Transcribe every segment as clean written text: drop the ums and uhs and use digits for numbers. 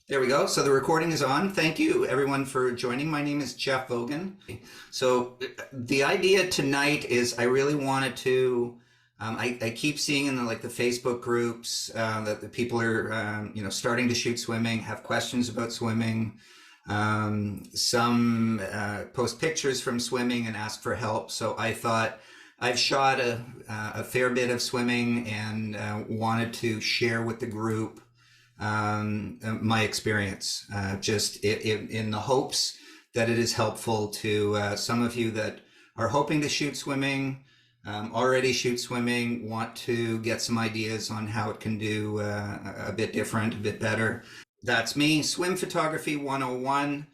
There we go. So the recording is on. Thank you, everyone, for joining. My name is Jeff Vogan. So the idea tonight is I really wanted to. I keep seeing in the Facebook groups that the people are starting to shoot swimming, have questions about swimming. Some post pictures from swimming and ask for help. So I thought I've shot a fair bit of swimming and wanted to share with the group my experience, just in the hopes that it is helpful to some of you that are hoping to shoot swimming, already shoot swimming, want to get some ideas on how it can do a bit different, a bit better. That's me, Swim Photography 101.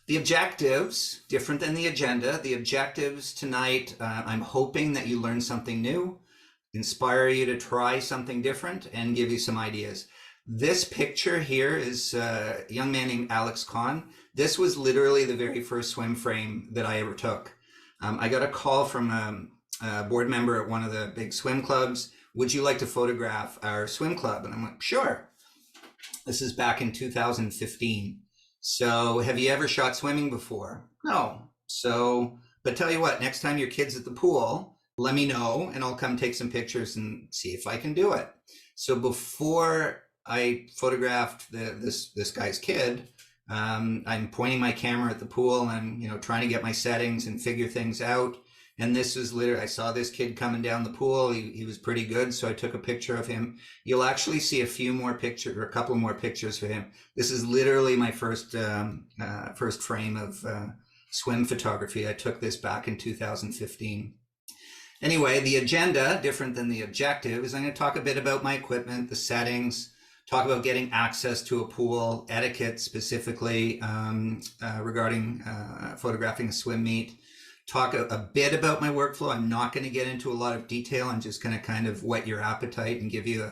The objectives, different than the agenda. The objectives tonight, I'm hoping that you learn something new, inspire you to try something different, and give you some ideas. This picture here is a young man named Alex Kahn. This was literally the very first swim frame that I ever took. I got a call from a board member at one of the big swim clubs. Would you like to photograph our swim club? And I'm like, sure. This is back in 2015. So have you ever shot swimming before? No. So, but tell you what, next time your kid's at the pool, let me know and I'll come take some pictures and see if I can do it. So before I photographed this guy's kid, I'm pointing my camera at the pool and I'm trying to get my settings and figure things out. And this is literally, I saw this kid coming down the pool. He was pretty good, so I took a picture of him. You'll actually see a few more pictures, or a couple more pictures for him. This is literally my first frame of swim photography. I took this back in 2015. Anyway, the agenda, different than the objective, is I'm going to talk a bit about my equipment, the settings, talk about getting access to a pool, etiquette specifically regarding photographing a swim meet. Talk a bit about my workflow. I'm not going to get into a lot of detail. I'm just going to kind of whet your appetite and give you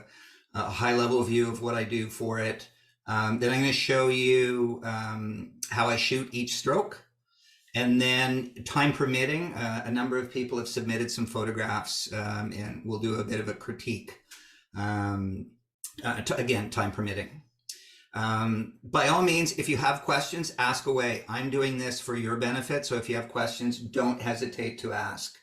a high level view of what I do for it. Then I'm going to show you how I shoot each stroke. And then, time permitting, a number of people have submitted some photographs and we'll do a bit of a critique. Again, time permitting. By all means, if you have questions, ask away. I'm doing this for your benefit, so if you have questions, don't hesitate to ask.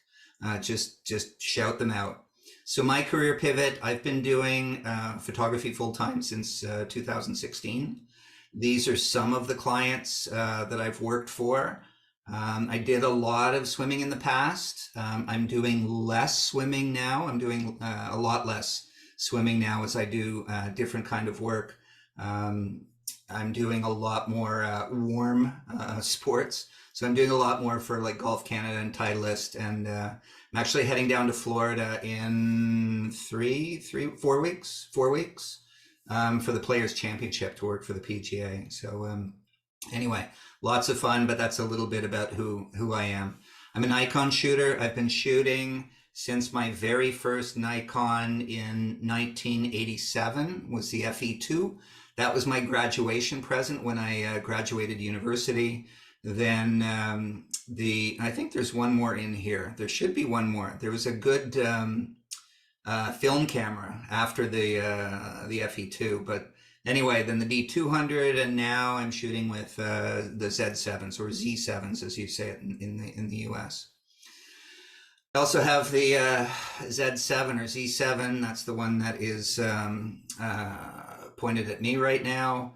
Just shout them out. So my career pivot, I've been doing photography full-time since 2016. These are some of the clients that I've worked for. I did a lot of swimming in the past. I'm doing less swimming now. I'm doing a lot less swimming now as I do different kind of work. I'm doing a lot more warm sports. So I'm doing a lot more for like Golf Canada and Titleist. And I'm actually heading down to Florida in 4 weeks for the Players Championship to work for the PGA. So anyway, lots of fun, but that's a little bit about who I am. I'm a Nikon shooter. I've been shooting since my very first Nikon in 1987 was the FE2. That was my graduation present when I graduated university. Then I think there's one more in here. There should be one more. There was a good film camera after the FE2, but anyway, then the D200, and now I'm shooting with the Z7s or Z7s, as you say it in the US. I also have the Z7 or Z7. That's the one that is pointed at me right now.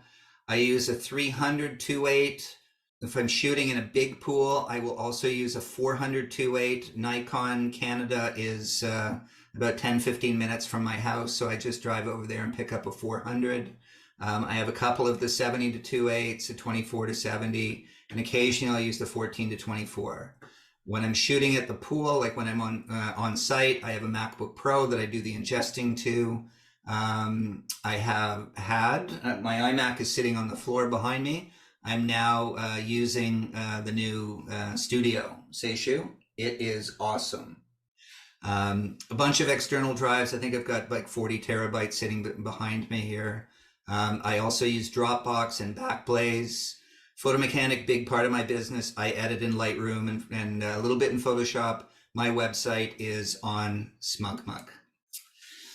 I use a 300 2.8. If I'm shooting in a big pool, I will also use a 400 2.8. Nikon Canada is about 10-15 minutes from my house, so I just drive over there and pick up a 400. I have a couple of the 70 to 2.8s, a 24 to 70, and occasionally I'll use the 14 to 24. When I'm shooting at the pool, like when I'm on site, I have a MacBook Pro that I do the ingesting to. I have had, my iMac is sitting on the floor behind me. I'm now using the new Studio Seishu. It is awesome. A bunch of external drives. I think I've got like 40 terabytes sitting behind me here. I also use Dropbox and Backblaze. Photomechanic, big part of my business. I edit in Lightroom and a little bit in Photoshop. My website is on SmugMug.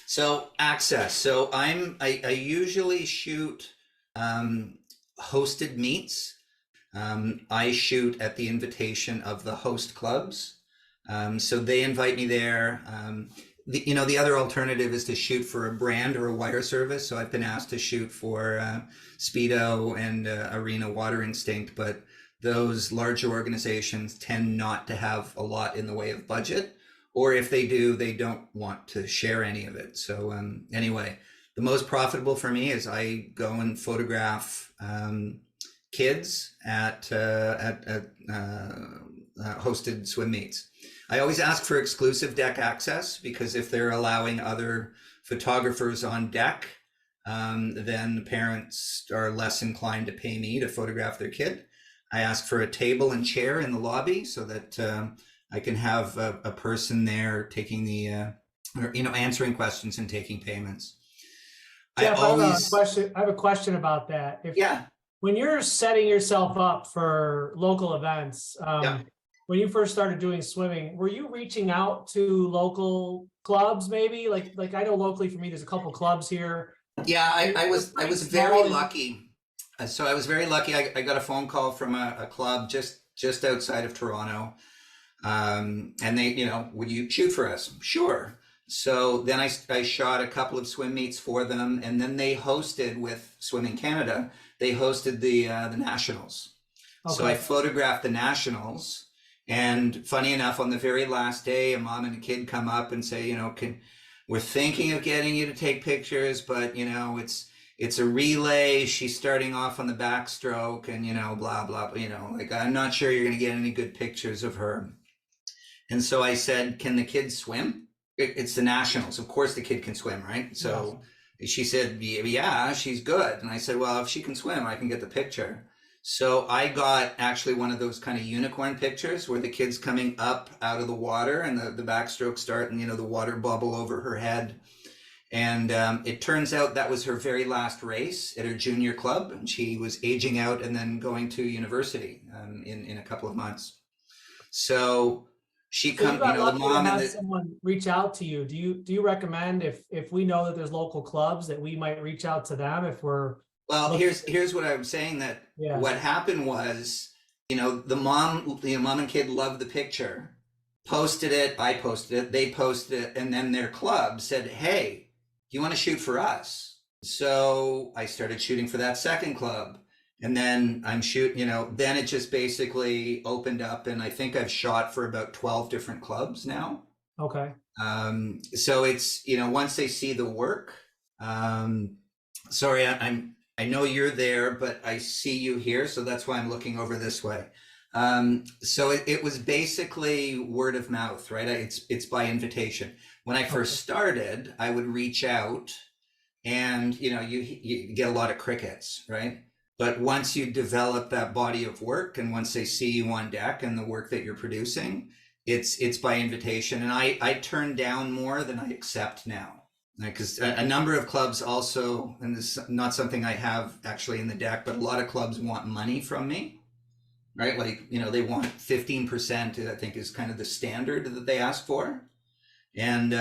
So access. So I usually shoot hosted meets. I shoot at the invitation of the host clubs. So they invite me there. The other alternative is to shoot for a brand or a wire service. So I've been asked to shoot for Speedo and Arena Water Instinct, but those larger organizations tend not to have a lot in the way of budget, or if they do, they don't want to share any of it. So anyway, the most profitable for me is I go and photograph kids at hosted swim meets. I always ask for exclusive deck access, because if they're allowing other photographers on deck, then the parents are less inclined to pay me to photograph their kid. I ask for a table and chair in the lobby so that I can have a person there taking the, answering questions and taking payments. Jeff, I have a question about that. When you're setting yourself up for local events, when you first started doing swimming, were you reaching out to local clubs maybe? Like I know locally for me, there's a couple clubs here. Yeah, I was very lucky. So I was very lucky. I got a phone call from a club just outside of Toronto. And they, would you shoot for us? Sure. So then I shot a couple of swim meets for them, and then they hosted with Swimming Canada. They hosted the nationals. Okay. So I photographed the nationals. And funny enough, on the very last day, a mom and a kid come up and say, we're thinking of getting you to take pictures, but it's a relay. She's starting off on the backstroke, and blah blah. I'm not sure you're going to get any good pictures of her. And so I said, can the kid swim? It's the nationals. Of course, the kid can swim, right? So she said, yeah, she's good. And I said, well, if she can swim, I can get the picture. So I got actually one of those kind of unicorn pictures where the kid's coming up out of the water and the backstroke start, and the water bubble over her head. And it turns out that was her very last race at her junior club, and she was aging out and then going to university in a couple of months. So she comes, the mom and someone reach out to you. Do you recommend if we know that there's local clubs that we might reach out to them if we're Well, here's what I'm saying, that what happened was, the mom and kid loved the picture, posted it, I posted it, they posted it, and then their club said, hey, do you want to shoot for us? So I started shooting for that second club, and then I'm shooting, then it just basically opened up, and I think I've shot for about 12 different clubs now. Okay. So it's, once they see the work, sorry, I know you're there, but I see you here, so that's why I'm looking over this way. So it was basically word of mouth, right? It's by invitation. When I first started, I would reach out, and you get a lot of crickets, right? But once you develop that body of work, and once they see you on deck and the work that you're producing, it's by invitation. And I turn down more than I accept now. Because a number of clubs also, and this is not something I have actually in the deck, but a lot of clubs want money from me, right? Like, they want 15%, I think is kind of the standard that they ask for. And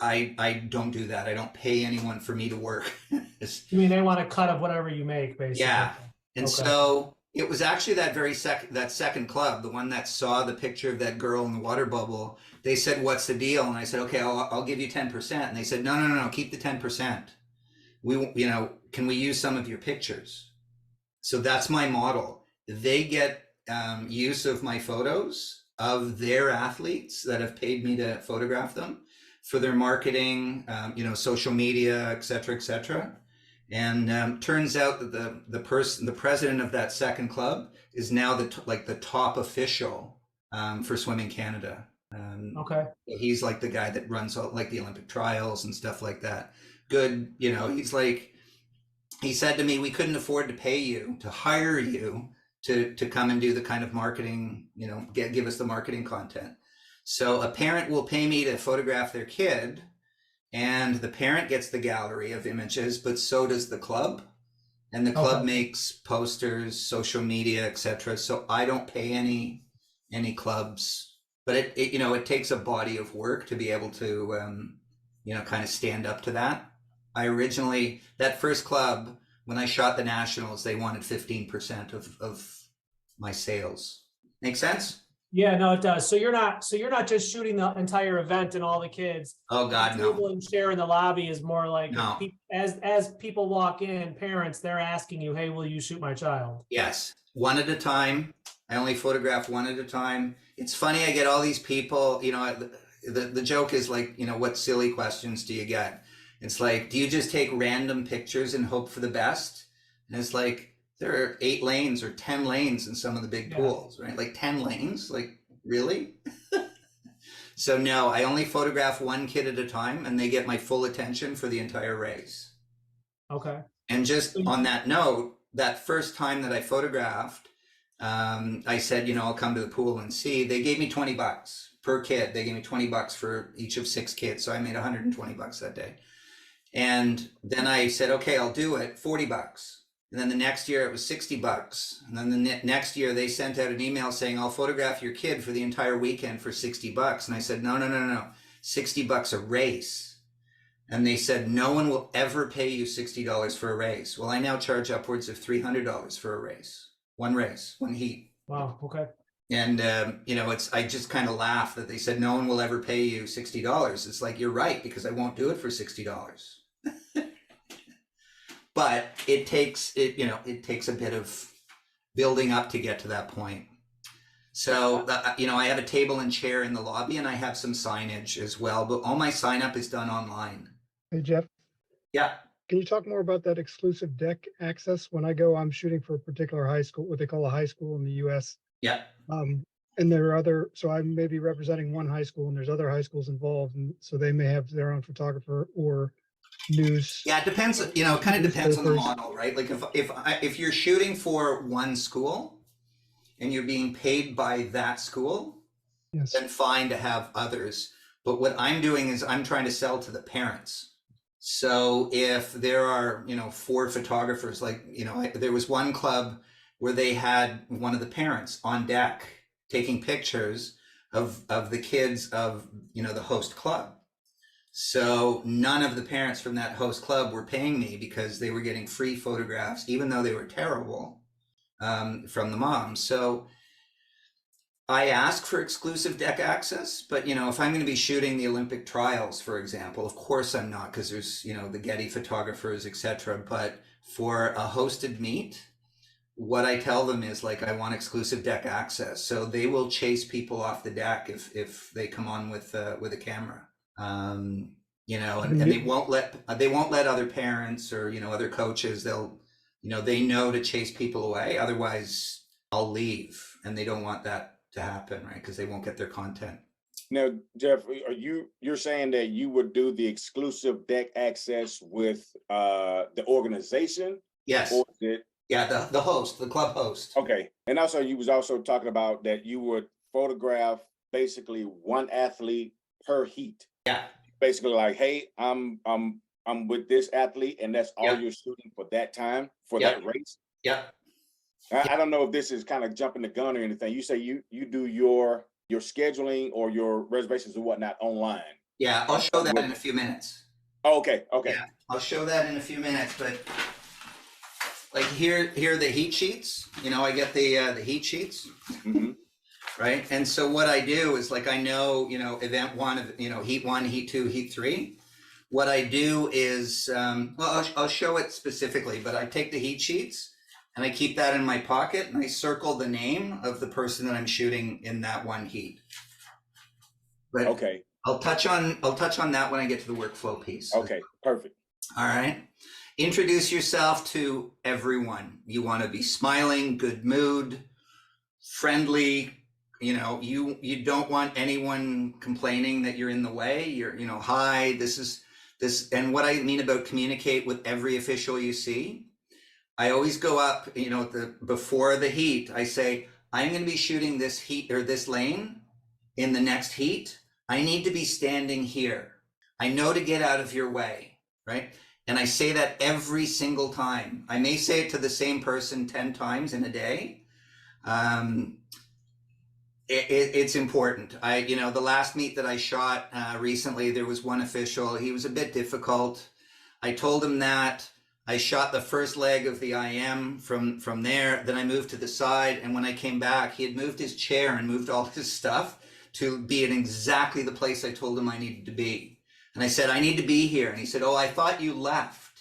I don't do that. I don't pay anyone for me to work. You mean they want a cut of whatever you make, basically? Yeah. And so it was actually that second club, the one that saw the picture of that girl in the water bubble. They said, what's the deal? And I said, okay, I'll give you 10%. And they said, no, keep the 10%. Can we use some of your pictures? So that's my model. They get use of my photos of their athletes that have paid me to photograph them for their marketing, social media, et cetera, et cetera. And turns out that the president of that second club is now the top official for Swimming Canada. Okay. He's like the guy that runs all, like the Olympic trials and stuff like that. Good, he's like, he said to me, we couldn't afford to pay you, to hire you to come and do the kind of marketing, give us the marketing content. So a parent will pay me to photograph their kid, and the parent gets the gallery of images, but so does the club. And the club makes posters, social media, etc. So I don't pay any clubs. But it takes a body of work to be able to, kind of stand up to that. That first club, when I shot the nationals, they wanted 15% of my sales. Make sense? Yeah, no, it does. So you're not just shooting the entire event and all the kids. Oh God, no. Table and share in the lobby is more like No. as people walk in, parents, they're asking you, hey, will you shoot my child? Yes, one at a time. I only photograph one at a time. It's funny, I get all these people, you know, the joke is like, you know, what silly questions do you get? It's like, do you just take random pictures and hope for the best? And it's like, there are 8 lanes or 10 lanes in some of the big pools, right? Like 10 lanes, like really? So no, I only photograph one kid at a time and they get my full attention for the entire race. Okay. And just on that note, that first time that I photographed, I said, you know, I'll come to the pool and see. They gave me $20 per kid. They gave me $20 for each of 6 kids. So I made $120 that day. And then I said, okay, I'll do it, $40. And then the next year it was $60. And then the next year they sent out an email saying, I'll photograph your kid for the entire weekend for $60. And I said, no, $60 a race. And they said, no one will ever pay you $60 for a race. Well, I now charge upwards of $300 for a race, one heat. Wow. Okay. And, you know, I just kind of laugh that they said, no one will ever pay you $60. It's like, you're right, because I won't do it for $60. But it takes a bit of building up to get to that point. So, you know, I have a table and chair in the lobby and I have some signage as well, but all my sign up is done online. Hey, Jeff. Yeah. Can you talk more about that exclusive deck access? When I go, I'm shooting for a particular high school, what they call a high school in the US. Yeah. And there are so I may be representing one high school and there's other high schools involved. And so they may have their own photographer or news. Yeah, it depends, you know, it kind of depends on the model, right? Like if you're shooting for one school and you're being paid by that school, yes, then fine to have others. But what I'm doing is I'm trying to sell to the parents. So if there are, you know, 4 photographers, like, you know, there was one club where they had one of the parents on deck taking pictures of the kids of, you know, the host club. So none of the parents from that host club were paying me because they were getting free photographs, even though they were terrible, from the moms. So I ask for exclusive deck access, but, you know, if I'm going to be shooting the Olympic trials, for example, of course I'm not, because there's, you know, the Getty photographers, etc. But for a hosted meet, what I tell them is like, I want exclusive deck access. So they will chase people off the deck if they come on with a camera. You know, and they won't let other parents or, you know, other coaches, they'll, you know, they know to chase people away. Otherwise I'll leave, and they don't want that to happen, right? Because they won't get their content. Now, Jeff, you're saying that you would do the exclusive deck access with the organization? Yes. Or is it? Yeah, the host, the club host. Okay. And also you was also talking about that you would photograph basically one athlete per heat. Yeah. Basically like, hey, I'm with this athlete and that's all you're shooting for that time, for that race. Yeah. I don't know if this is kind of jumping the gun or anything. You say you do your scheduling or your reservations and whatnot online. Yeah, I'll show that in a few minutes. Oh, okay. Yeah, I'll show that in a few minutes, but like here are the heat sheets. You know, I get the heat sheets. Mm-hmm. Right. And so what I do is, like, I know, you know, event 1, you know, heat 1, heat 2, heat 3. What I do is, well, I'll show it specifically, but I take the heat sheets and I keep that in my pocket and I circle the name of the person that I'm shooting in that one heat. But okay. I'll touch on that when I get to the workflow piece. Okay, perfect. All right. Introduce yourself to everyone. You want to be smiling, good mood, friendly. You know, you don't want anyone complaining that you're in the way. You're, you know, hi, this is this. And what I mean about communicate with every official you see, I always go up, you know, before the heat, I say, I'm going to be shooting this heat or this lane in the next heat. I need to be standing here. I know to get out of your way, right? And I say that every single time. I may say it to the same person 10 times in a day. It's important. You know, the last meet that I shot recently, there was one official. He was a bit difficult. I told him that. I shot the first leg of the IM from there. Then I moved to the side. And when I came back, he had moved his chair and moved all his stuff to be in exactly the place I told him I needed to be. And I said, I need to be here. And he said, oh, I thought you left.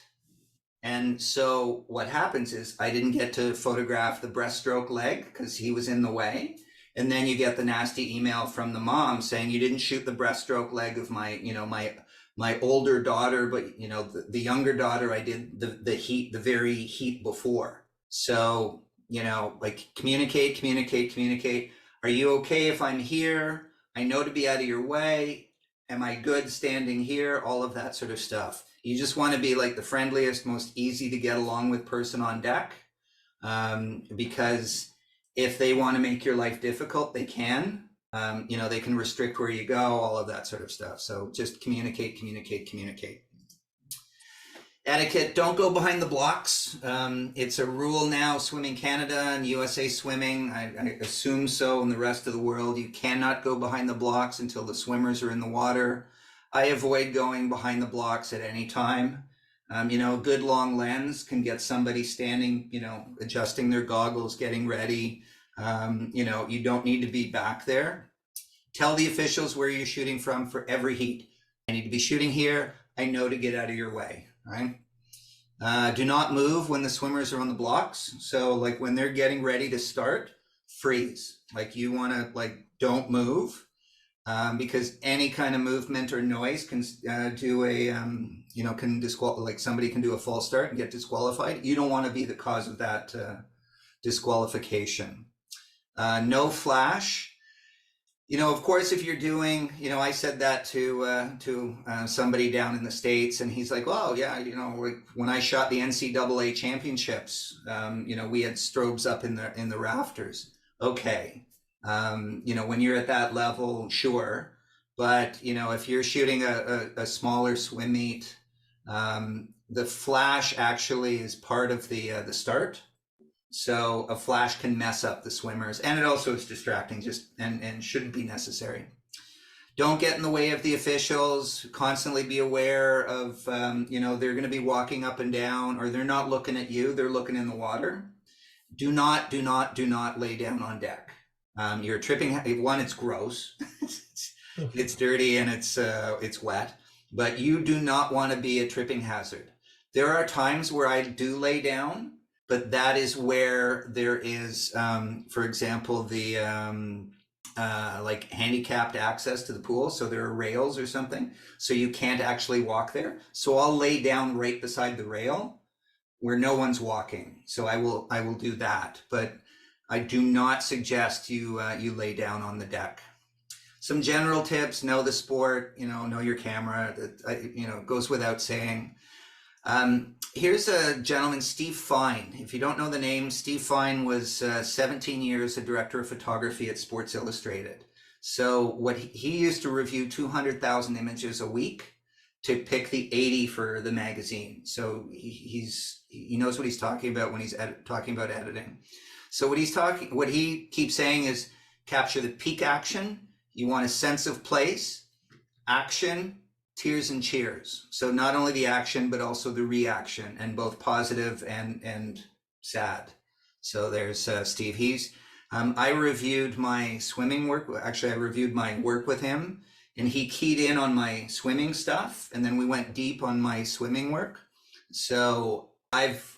And so what happens is I didn't get to photograph the breaststroke leg because he was in the way. And then you get the nasty email from the mom saying you didn't shoot the breaststroke leg of my, my older daughter, but the younger daughter, I did the very heat before. So, like communicate. Are you okay if I'm here? I know to be out of your way. Am I good standing here? All of that sort of stuff. You just want to be like the friendliest, most easy to get along with person on deck, because if they want to make your life difficult, they can. They can restrict where you go, all of that sort of stuff. So just communicate. Etiquette, don't go behind the blocks. It's a rule now, Swimming Canada and USA Swimming, I assume so in the rest of the world. You cannot go behind the blocks until the swimmers are in the water. I avoid going behind the blocks at any time. A good long lens can get somebody standing, adjusting their goggles, getting ready. You don't need to be back there. Tell the officials where you're shooting from for every heat. I need to be shooting here. I know to get out of your way, right? Do not move when the swimmers are on the blocks. So like when they're getting ready to start, freeze. Like you want to don't move. Because any kind of movement or noise can do a, somebody can do a false start and get disqualified. You don't want to be the cause of that disqualification. No flash. Of course, if you're doing, I said that to somebody down in the States, and he's like, well, yeah, when I shot the NCAA championships, we had strobes up in the rafters. Okay. When you're at that level, sure. But, if you're shooting a smaller swim meet, the flash actually is part of the start. So a flash can mess up the swimmers, and it also is distracting and shouldn't be necessary. Don't get in the way of the officials. Constantly be aware of, they're going to be walking up and down, or they're not looking at you. They're looking in the water. Do not lay down on deck. You're tripping. One, it's gross. It's dirty and it's wet, but you do not want to be a tripping hazard. There are times where I do lay down, but that is where there is, for example, the handicapped access to the pool. So there are rails or something, so you can't actually walk there. So I'll lay down right beside the rail where no one's walking. So I will do that, but I do not suggest you lay down on the deck. Some general tips: know the sport, know your camera. That goes without saying. Here's a gentleman, Steve Fine. If you don't know the name, Steve Fine was 17 years a director of photography at Sports Illustrated. So what he used to review 200,000 images a week to pick the 80 for the magazine. So he knows what he's talking about when he's talking about editing. So what he keeps saying is capture the peak action. You want a sense of place, action, tears and cheers. So not only the action, but also the reaction, and both positive and sad. So there's Steve. I reviewed my swimming work. Actually, I reviewed my work with him, and he keyed in on my swimming stuff, and then we went deep on my swimming work. So I've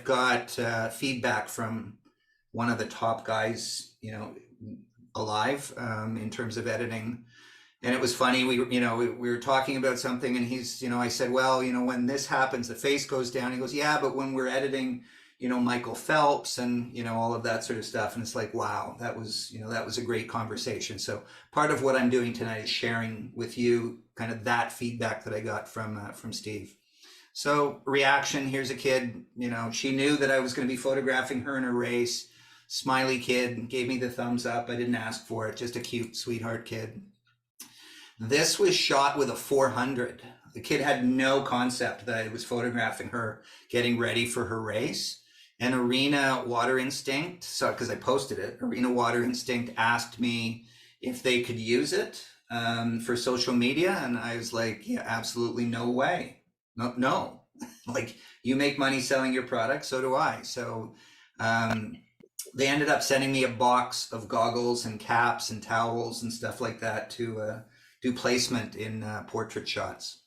got feedback from one of the top guys, alive, in terms of editing. And it was funny, we were talking about something, and he's, I said, well, when this happens, the face goes down. He goes, yeah, but when we're editing, Michael Phelps and, all of that sort of stuff. And it's like, wow, that was a great conversation. So part of what I'm doing tonight is sharing with you kind of that feedback that I got from Steve. So reaction, here's a kid, she knew that I was going to be photographing her in a race. Smiley kid, gave me the thumbs up. I didn't ask for it, just a cute, sweetheart kid. This was shot with a 400. The kid had no concept that I was photographing her getting ready for her race. And Arena Water Instinct, so because I posted it, Arena Water Instinct asked me if they could use it for social media. And I was like, yeah, absolutely no way. No, Like, you make money selling your product, so do I. So they ended up sending me a box of goggles and caps and towels and stuff like that to do placement in portrait shots.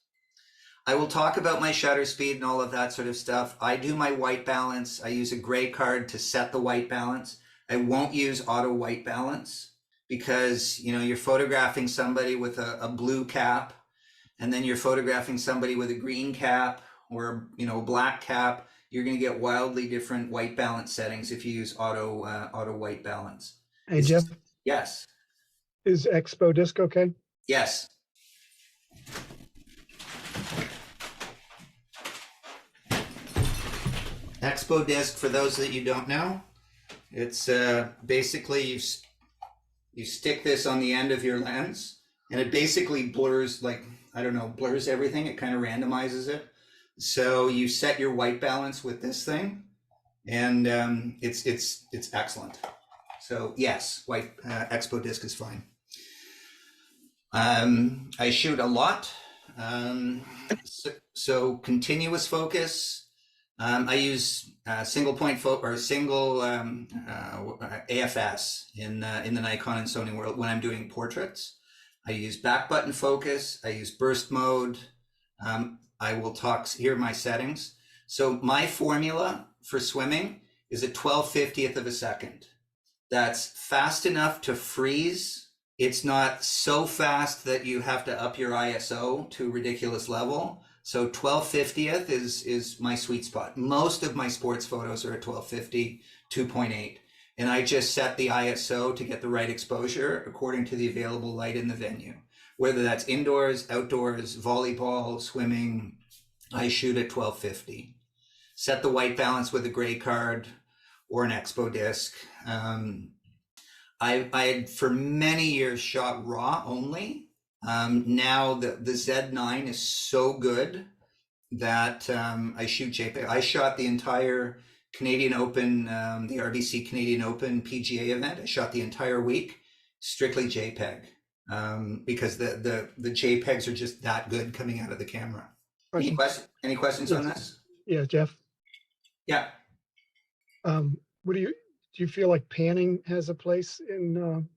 I will talk about my shutter speed and all of that sort of stuff. I do my white balance. I use a gray card to set the white balance. I won't use auto white balance because, you know, you're photographing somebody with a blue cap, and then you're photographing somebody with a green cap or, you know, black cap. You're going to get wildly different white balance settings if you use auto white balance. Hey, Jeff, Yes. is Expo Disc okay? Yes. Expo Disc, for those that you don't know, it's basically you stick this on the end of your lens, and it basically blurs, like, I don't know, blurs everything. It kind of randomizes it. So you set your white balance with this thing, and it's excellent. So yes, white Expo Disc is fine. I shoot a lot, so continuous focus. I use single point or single AFS in the Nikon and Sony world when I'm doing portraits. I use back button focus. I use burst mode. I will talk here my settings. So my formula for swimming is a 12/50th of a second. That's fast enough to freeze. It's not so fast that you have to up your ISO to a ridiculous level. So 12/50th is my sweet spot. Most of my sports photos are at 1250, 2.8. And I just set the ISO to get the right exposure according to the available light in the venue. Whether that's indoors, outdoors, volleyball, swimming, I shoot at 1250. Set the white balance with a gray card or an Expo Disc. I had for many years shot RAW only. Now the Z9 is so good that I shoot JPEG. I shot the entire Canadian Open, the RBC Canadian Open PGA event. I shot the entire week strictly JPEG because the JPEGs are just that good coming out of the camera. Any questions on this? Yeah, Jeff. Yeah. What do you feel like panning has a place in?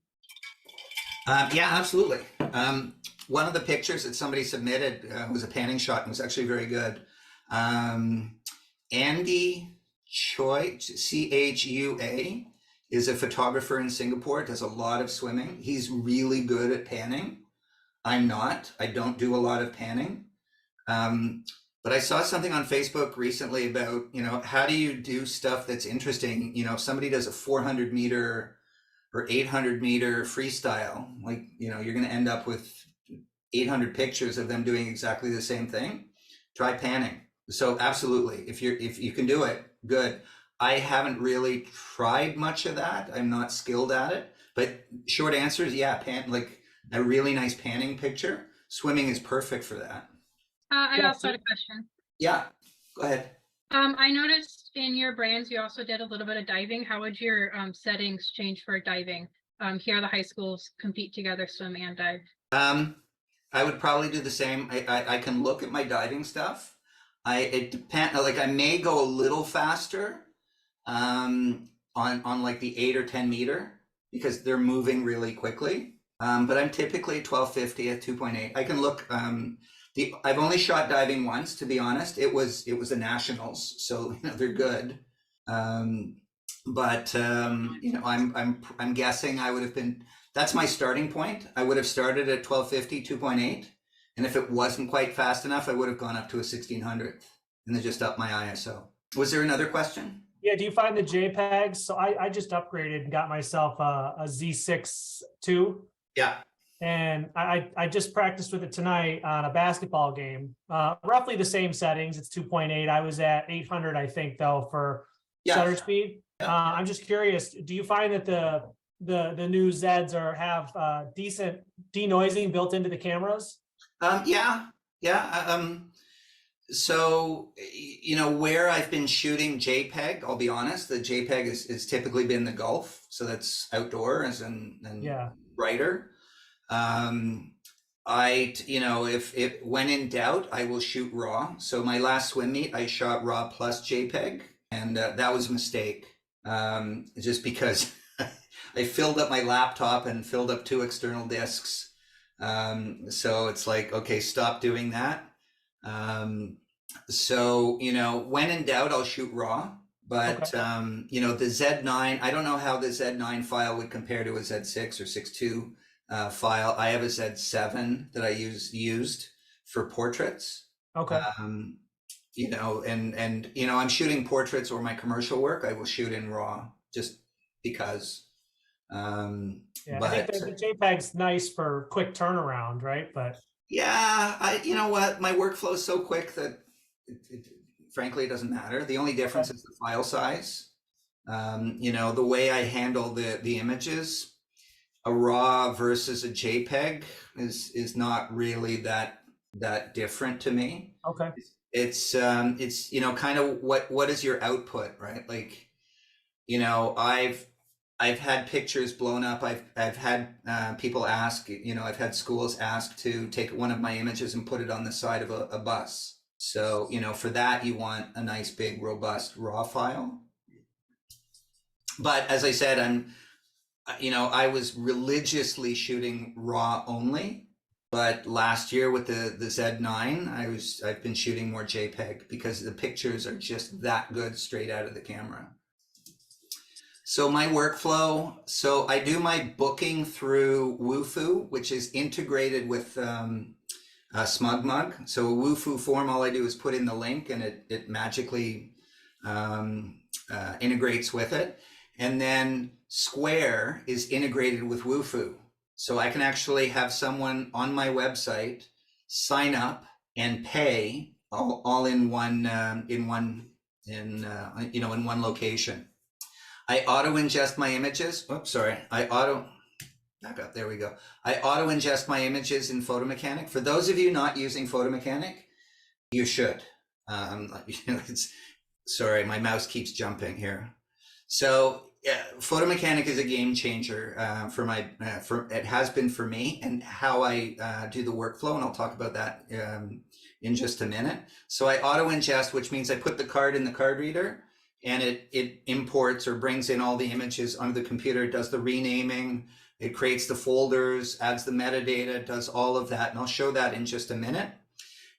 Yeah, absolutely. One of the pictures that somebody submitted was a panning shot and was actually very good. Andy Chua, Chua, is a photographer in Singapore, does a lot of swimming. He's really good at panning. I'm not. I don't do a lot of panning. But I saw something on Facebook recently about, you know, how do you do stuff that's interesting? You know, if somebody does a 400 meter or 800 meter freestyle, like, you know, you're going to end up with 800 pictures of them doing exactly the same thing. Try panning. So absolutely, if you can do it, good. I haven't really tried much of that. I'm not skilled at it, but short answer is yeah, like a really nice panning picture. Swimming is perfect for that. I also had a question. Yeah, go ahead. I noticed in your brands, you also did a little bit of diving. How would your settings change for diving? Here the high schools compete together, swim and dive. I would probably do the same. I can look at my diving stuff. It depends. Like I may go a little faster on like the 8 or 10 meter because they're moving really quickly. But I'm typically 1250 at 2.8. I can look. I've only shot diving once, to be honest. It was the nationals, so you know, they're good. But you know, I'm guessing I would have been. That's my starting point. I would have started at 1250, 2.8, and if it wasn't quite fast enough, I would have gone up to a 1600th and then just up my ISO. Was there another question? Yeah. Do you find the JPEGs? So I just upgraded and got myself a Z6 II. Yeah. And I just practiced with it tonight on a basketball game. Roughly the same settings. It's 2.8. I was at 800, I think, though, for shutter speed. I'm just curious. Do you find that the new Zeds have decent denoising built into the cameras? Yeah. So you know where I've been shooting JPEG. I'll be honest. The JPEG is typically been the Gulf, so that's outdoors and brighter. if when in doubt, I will shoot raw. So my last swim meet, I shot raw plus JPEG, and that was a mistake. Just because I filled up my laptop and filled up 2 external disks. So it's like, okay, stop doing that. So, when in doubt, I'll shoot raw. But, the Z9, I don't know how the Z9 file would compare to a Z6 or 6.2 file. I have a Z7 that I used for portraits. Okay. I'm shooting portraits or my commercial work, I will shoot in raw just because. Yeah, but I think the JPEG's nice for quick turnaround, right? But yeah, you know what? My workflow is so quick that frankly, it doesn't matter. The only difference is the file size. The way I handle the images, a RAW versus a JPEG is not really that different to me. okay. It's kind of what is your output, right? Like, I've had pictures blown up. I've had people ask, I've had schools ask to take one of my images and put it on the side of a bus. So, for that, you want a nice, big, robust RAW file. But as I said, I was religiously shooting RAW only. But last year with the Z9, I've been shooting more JPEG because the pictures are just that good straight out of the camera. So my workflow, so I do my booking through Wufoo, which is integrated with SmugMug. So a Wufoo form, all I do is put in the link and it magically integrates with it. And then Square is integrated with Wufoo. So I can actually have someone on my website sign up and pay all in one location. I auto ingest my images. Oops, sorry. Back up. There we go. I auto ingest my images in Photomechanic. For those of you not using Photomechanic, you should. Sorry, my mouse keeps jumping here. So yeah, Photomechanic is a game changer it has been for me and how I do the workflow, and I'll talk about that in just a minute. So I auto ingest, which means I put the card in the card reader, and it imports or brings in all the images onto the computer. It does the renaming, it creates the folders, adds the metadata, does all of that, and I'll show that in just a minute.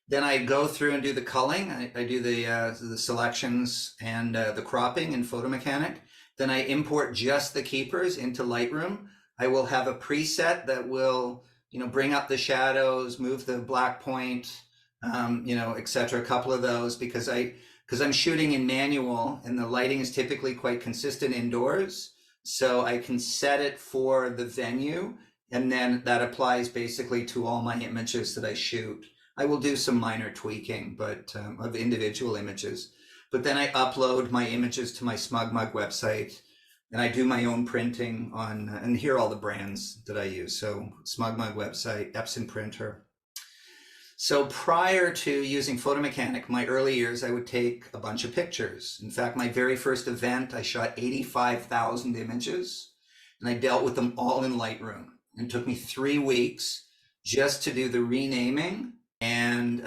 Then I go through and do the culling. I do the selections and the cropping in Photomechanic. Then I import just the keepers into Lightroom. I will have a preset that will, bring up the shadows, move the black point, etc. A couple of those because I'm shooting in manual and the lighting is typically quite consistent indoors. So I can set it for the venue, and then that applies basically to all my images that I shoot. I will do some minor tweaking, but of individual images. But then I upload my images to my SmugMug website, and I do my own printing on, and here are all the brands that I use. So SmugMug website, Epson printer. So prior to using Photomechanic, my early years, I would take a bunch of pictures. In fact, my very first event, I shot 85,000 images, and I dealt with them all in Lightroom. And it took me 3 weeks just to do the renaming and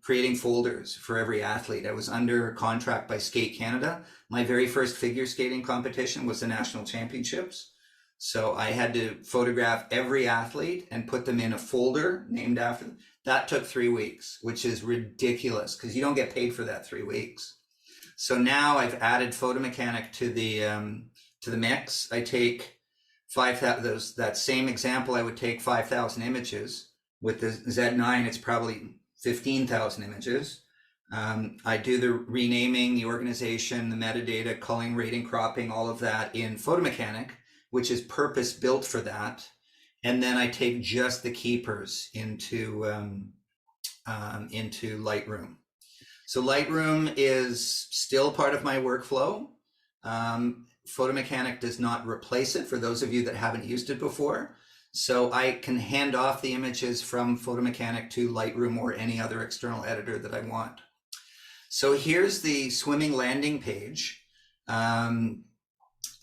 creating folders for every athlete. I was under contract by Skate Canada. My very first figure skating competition was the national championships. So I had to photograph every athlete and put them in a folder named after them. That took 3 weeks, which is ridiculous because you don't get paid for that 3 weeks. So now I've added Photomechanic to the mix. I take 5,000, that same example, I would take 5,000 images. With the Z9, it's probably 15,000 images. I do the renaming, the organization, the metadata, culling, rating, cropping, all of that in Photomechanic, which is purpose built for that. And then I take just the keepers into Lightroom. So Lightroom is still part of my workflow. Photomechanic does not replace it for those of you that haven't used it before. So I can hand off the images from Photomechanic to Lightroom or any other external editor that I want. So here's the swimming landing page.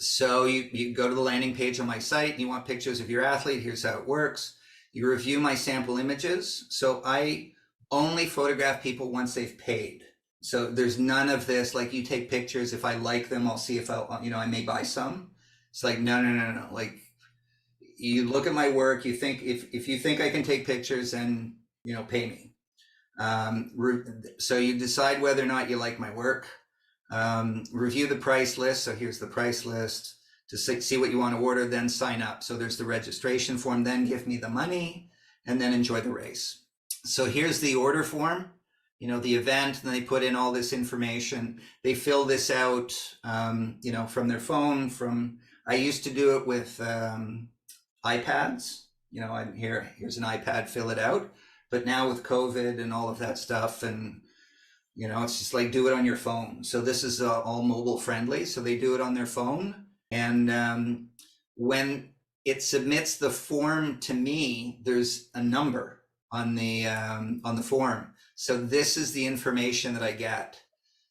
So you go to the landing page on my site, you want pictures of your athlete, here's how it works. You review my sample images. So I only photograph people once they've paid. So there's none of this, like you take pictures. If I like them, I'll see if I may buy some. It's like, no. Like you look at my work, you think, if you think I can take pictures, then, pay me. So you decide whether or not you like my work. Review the price list. So here's the price list to see what you want to order, then sign up. So there's the registration form, then give me the money, and then enjoy the race. So here's the order form, the event, and they put in all this information. They fill this out, from their phone. I used to do it with iPads. Here's an iPad, fill it out. But now with COVID and all of that stuff, and it's just like, do it on your phone. So this is all mobile friendly. So they do it on their phone. And when it submits the form to me, there's a number on the form. So this is the information that I get.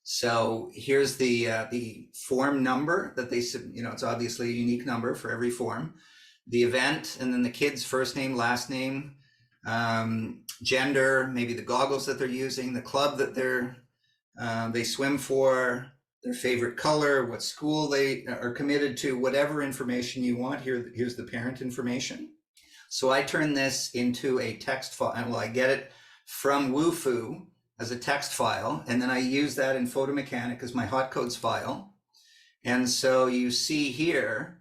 So here's the form number that they, it's obviously a unique number for every form, the event, and then the kid's first name, last name, gender, maybe the goggles that they're using, the club that they swim for, their favorite color, what school they are committed to, whatever information you want. Here's the parent information. So I turn this into a text file. Well, I get it from Wufoo as a text file, and then I use that in Photomechanic as my hot codes file. And so you see here,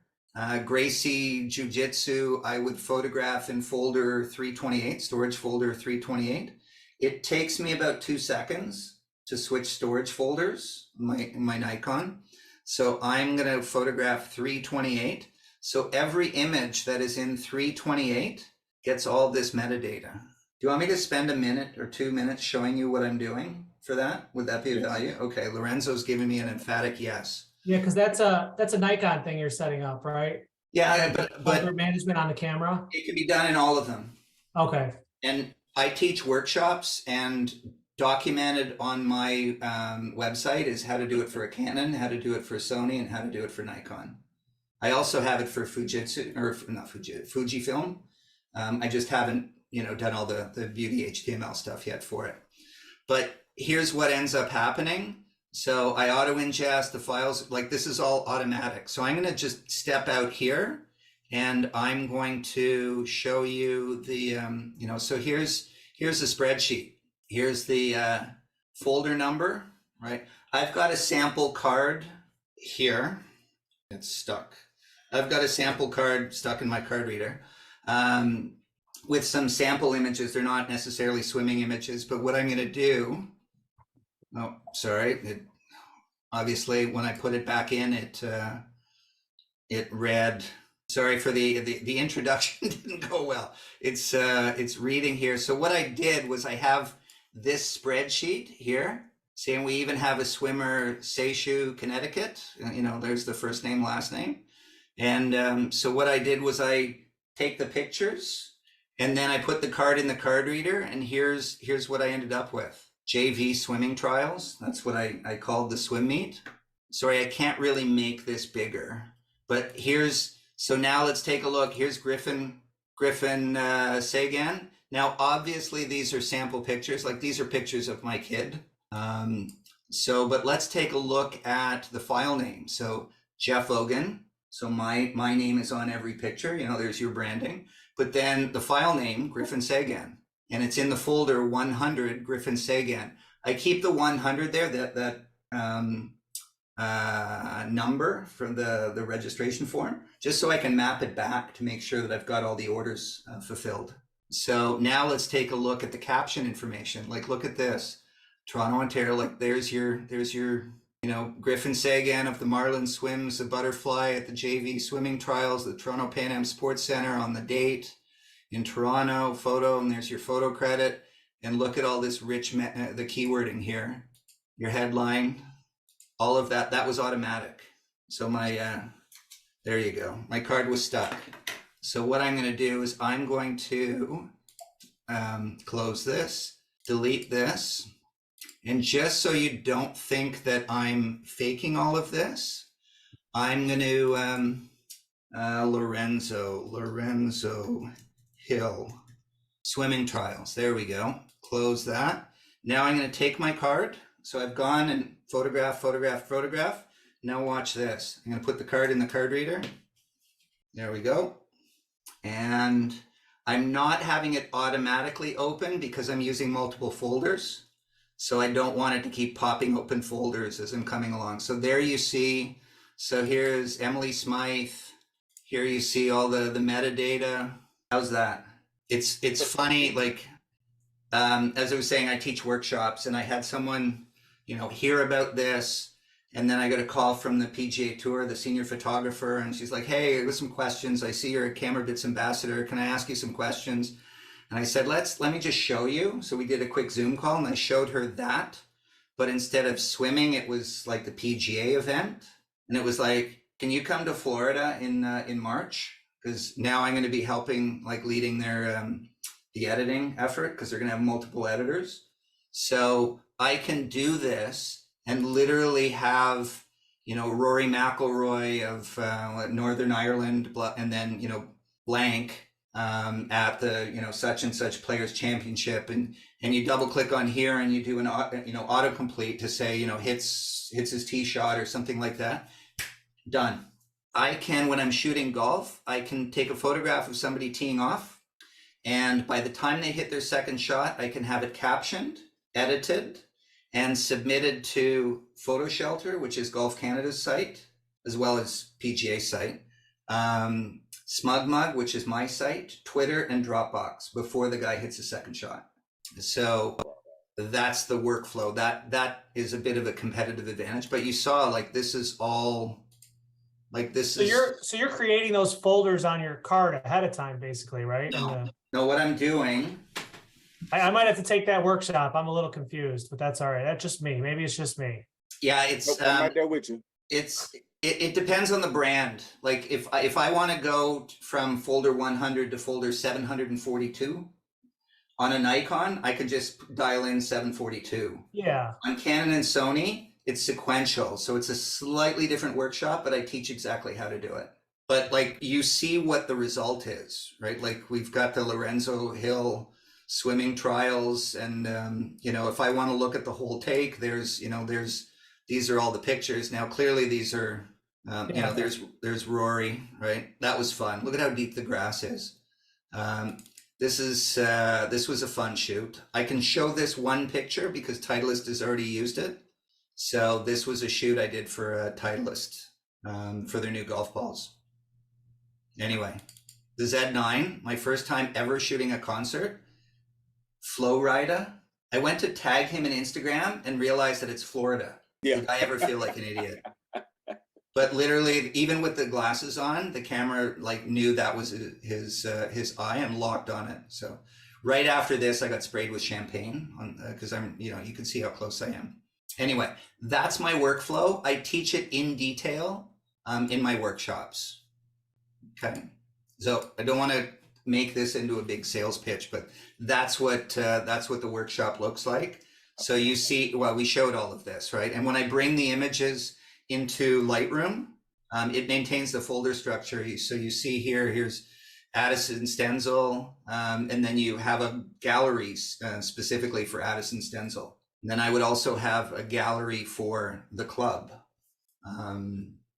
Gracie Jiu-Jitsu, I would photograph in folder 328, storage folder 328. It takes me about 2 seconds to switch storage folders in my Nikon. So I'm gonna photograph 328. So every image that is in 328 gets all this metadata. Do you want me to spend a minute or 2 minutes showing you what I'm doing for that? Would that be of value? Okay, Lorenzo's giving me an emphatic yes. Yeah, because that's a Nikon thing you're setting up, right? Yeah, but management on the camera. It can be done in all of them. Okay. And I teach workshops, and documented on my website is how to do it for a Canon, how to do it for Sony, and how to do it for Nikon. I also have it for Fujifilm. I just haven't, done all the beauty HTML stuff yet for it. But here's what ends up happening. So I auto ingest the files, like this is all automatic. So I'm going to just step out here, and I'm going to show you the, so here's the spreadsheet. Here's the folder number, right? I've got a sample card here. It's stuck. I've got a sample card stuck in my card reader with some sample images. They're not necessarily swimming images, but what I'm going to do, oh, sorry. Obviously, when I put it back in, it read. Sorry for the introduction didn't go well. It's reading here. So what I did was I have this spreadsheet here, saying we even have a swimmer, Seishu, Connecticut. There's the first name, last name. And so what I did was I take the pictures, and then I put the card in the card reader, and here's what I ended up with. JV swimming trials. That's what I called the swim meet. Sorry, I can't really make this bigger, but so now let's take a look. Here's Griffin Sagan. Now, obviously, these are sample pictures. Like, these are pictures of my kid. But let's take a look at the file name. So Jeff Ogan. So my name is on every picture. There's your branding. But then the file name, Griffin Sagan. And it's in the folder 100, Griffin Sagan. I keep the 100 there, that number from the registration form, just so I can map it back to make sure that I've got all the orders fulfilled. So now let's take a look at the caption information. Like, look at this, Toronto, Ontario. Like, there's your Griffin Sagan of the Marlin swims a butterfly at the JV swimming trials, the Toronto Pan Am Sports Center on the date in Toronto, photo, and there's your photo credit. And look at all this rich, the keywording here, your headline, all of that, that was automatic. So there you go. My card was stuck. So what I'm going to do is I'm going to close this, delete this. And just so you don't think that I'm faking all of this, I'm going to Lorenzo Hill. swimming trials. There we go. Close that. Now I'm going to take my card. So I've gone and photograph. Now watch this. I'm going to put the card in the card reader. There we go. And I'm not having it automatically open because I'm using multiple folders. So I don't want it to keep popping open folders as I'm coming along. So there you see, so here's Emily Smythe. Here you see all the metadata. How's that? It's funny, like, as I was saying, I teach workshops and I had someone, hear about this. And then I got a call from the PGA Tour, the senior photographer, and she's like, hey, I got some questions. I see you're a Camera Bits ambassador. Can I ask you some questions? And I said, let me just show you. So we did a quick Zoom call and I showed her that. But instead of swimming, it was like the PGA event. And it was like, can you come to Florida in March? Because now I'm going to be helping, like leading their the editing effort, because they're going to have multiple editors. So I can do this and literally have, Rory McIlroy of Northern Ireland, and then, blank at the, such and such players championship. And you double click on here and you do an, autocomplete to say, hits his tee shot or something like that. Done. I can, when I'm shooting golf, I can take a photograph of somebody teeing off. And by the time they hit their second shot, I can have it captioned, edited, and submitted to PhotoShelter, which is Golf Canada's site, as well as PGA site, SmugMug, which is my site, Twitter, and Dropbox before the guy hits a second shot. So that's the workflow. That is a bit of a competitive advantage. But you saw, like, this is all, like, this is. So you're creating those folders on your card ahead of time, basically, right? No, what I'm doing. I might have to take that workshop. I'm a little confused, but that's all right. That's just me. Maybe it's just me. Yeah, it's I'm right there with you. It depends on the brand. Like if I want to go from folder 100 to folder 742 on a Nikon, I could just dial in 742. Yeah. On Canon and Sony, it's sequential. So it's a slightly different workshop, but I teach exactly how to do it. But like you see what the result is, right? Like we've got the Lorenzo Hill swimming trials, and if I want to look at the whole take, there's these are all the pictures. Now clearly these are there's Rory, right? That was fun. Look at how deep the grass is. This was a fun shoot. I can show this one picture because Titleist has already used it. So this was a shoot I did for Titleist for their new golf balls. Anyway, the Z9, my first time ever shooting a concert. Flo Rida. I went to tag him in Instagram and realized that it's Florida. Yeah. Did I ever feel like an idiot? But literally, even with the glasses on, the camera like knew that was his eye and locked on it. So right after this, I got sprayed with champagne because I'm, you can see how close I am. Anyway, that's my workflow. I teach it in detail in my workshops. Okay, so I don't want to make this into a big sales pitch, but that's what the workshop looks like. So you see, well, we showed all of this, right? And when I bring the images into Lightroom, it maintains the folder structure. So you see here's Addison Stenzel, and then you have a gallery specifically for Addison Stenzel. And then I would also have a gallery for the club.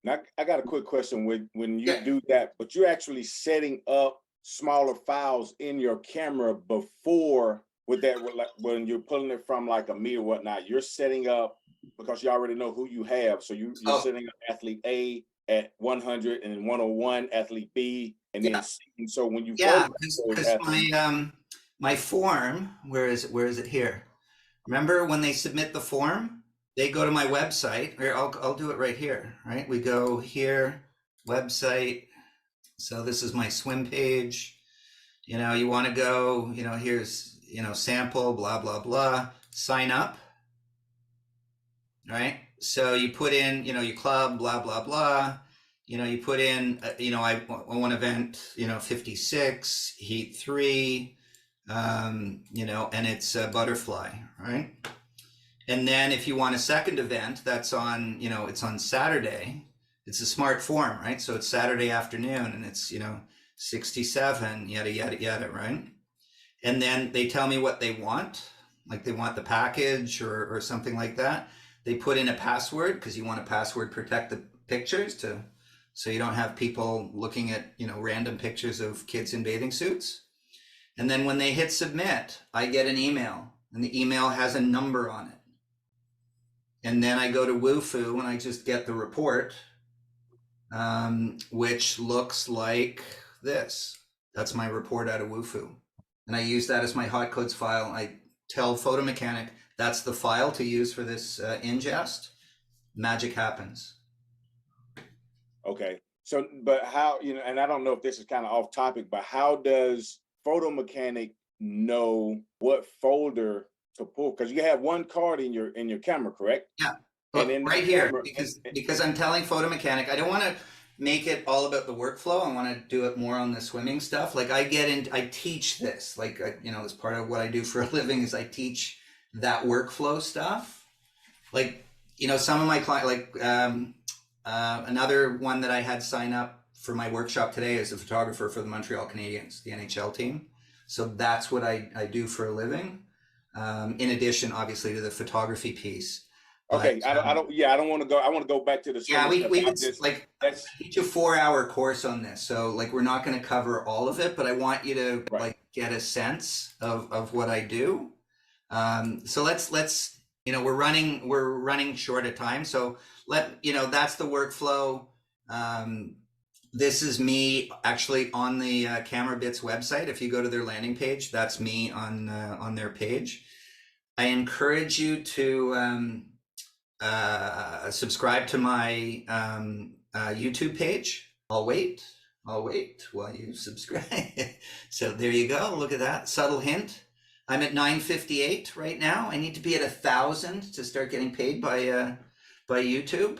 Now, I got a quick question. When you do that, but you're actually setting up smaller files in your camera before when you're pulling it from like a meter or whatnot, you're setting up because you already know who you have. So you're setting up athlete A at 100 and 101, athlete B, and then C. And so when you because my form, where is it here? Remember when they submit the form, they go to my website, or I'll do it right here, right? We go here, website. So this is my swim page. You want to go, here's, sample, blah, blah, blah, sign up, right? So you put in, your club, blah, blah, blah. You put in, I want event, 56, heat 3, and it's a butterfly, right? And then if you want a second event, that's on, it's on Saturday. It's a smart form, right? So it's Saturday afternoon and it's, 67, yada, yada, yada, right? And then they tell me what they want, like they want the package or something like that. They put in a password because you want to password protect the pictures so you don't have people looking at, random pictures of kids in bathing suits. And then when they hit submit, I get an email, and the email has a number on it. And then I go to Wufoo and I just get the report, which looks like this. That's my report out of Wufoo. And I use that as my hot codes file. I tell Photo Mechanic that's the file to use for this ingest. Magic happens. Okay. So, but how, and I don't know if this is kind of off topic, but how does Photo Mechanic know what folder to pull? Because you have one card in your camera, correct? Yeah. And in right here, because I'm telling Photo Mechanic, I don't want to make it all about the workflow. I want to do it more on the swimming stuff. Like I teach this, like, as part of what I do for a living is I teach that workflow stuff. Like, some of my clients, like another one that I had sign up for my workshop today is a photographer for the Montreal Canadiens, the NHL team. So that's what I do for a living. In addition, obviously, to the photography piece. Okay, but, I don't want to go. I want to go back to the. Yeah, we teach a 4-hour course on this, so like we're not going to cover all of it, but I want you to like get a sense of what I do. So let's we're running short of time, so that's the workflow. This is me actually on the Camera Bits website. If you go to their landing page, that's me on their page. I encourage you to subscribe to my YouTube page. I'll wait while you subscribe. So there you go. Look at that subtle hint. I'm at 958 right now. I need to be at 1,000 to start getting paid by YouTube.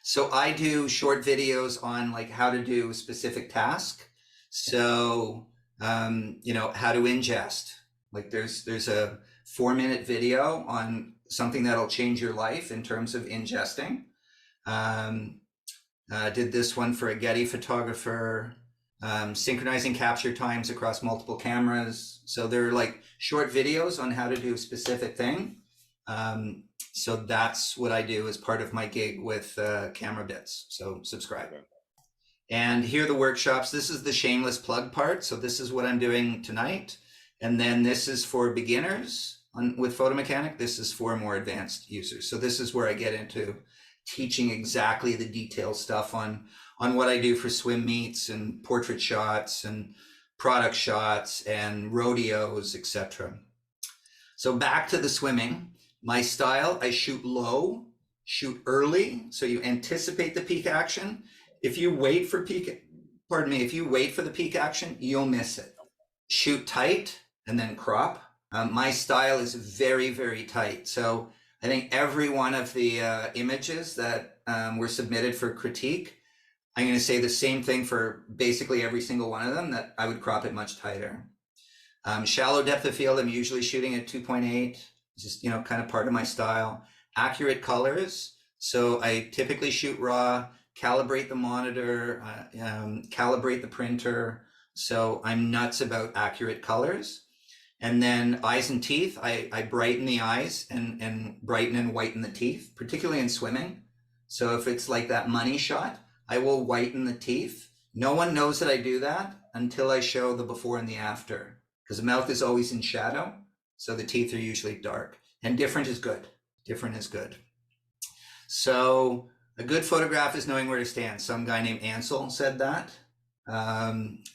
So I do short videos on like how to do a specific task. So how to ingest. Like there's a 4-minute video on something that'll change your life in terms of ingesting. Did this one for a Getty photographer, synchronizing capture times across multiple cameras. So they're like short videos on how to do a specific thing. So that's what I do as part of my gig with Camera Bits. So subscribe. And here are the workshops. This is the shameless plug part. So this is what I'm doing tonight. And then this is for beginners with Photo Mechanic. This is for more advanced users. So this is where I get into teaching exactly the detailed stuff on what I do for swim meets and portrait shots and product shots and rodeos, etc. So back to the swimming. My style, I shoot low, shoot early, so you anticipate the peak action. If you wait for the peak action, you'll miss it. Shoot tight and then crop. My style is very, very tight. So I think every one of the images that were submitted for critique, I'm going to say the same thing for basically every single one of them, that I would crop it much tighter. Shallow depth of field, I'm usually shooting at 2.8, just, kind of part of my style. Accurate colors. So I typically shoot raw, calibrate the monitor, calibrate the printer. So I'm nuts about accurate colors. And then eyes and teeth, I brighten the eyes and brighten and whiten the teeth, particularly in swimming. So if it's like that money shot, I will whiten the teeth. No one knows that I do that until I show the before and the after, because the mouth is always in shadow. So the teeth are usually dark, and different is good. Different is good. So a good photograph is knowing where to stand. Some guy named Ansel said that.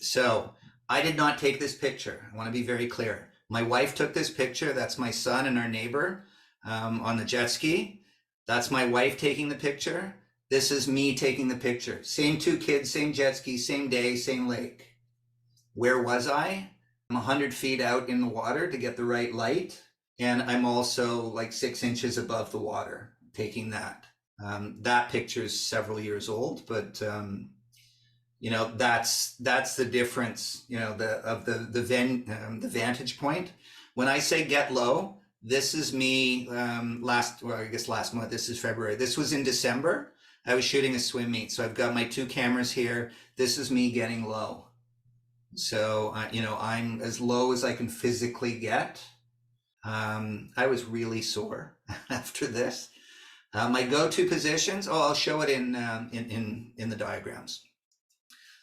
So I did not take this picture. I want to be very clear. My wife took this picture. That's my son and our neighbor on the jet ski. That's my wife taking the picture. This is me taking the picture. Same two kids, same jet ski, same day, same lake. Where was I? I'm 100 feet out in the water to get the right light. And I'm also like 6 inches above the water taking that. That picture is several years old, but that's the difference, the vantage point. When I say get low, this is me last month, this is February. This was in December. I was shooting a swim meet. So I've got my 2 cameras here. This is me getting low. So, you know, I'm as low as I can physically get. I was really sore after this. My go-to positions, oh, I'll show it in the diagrams.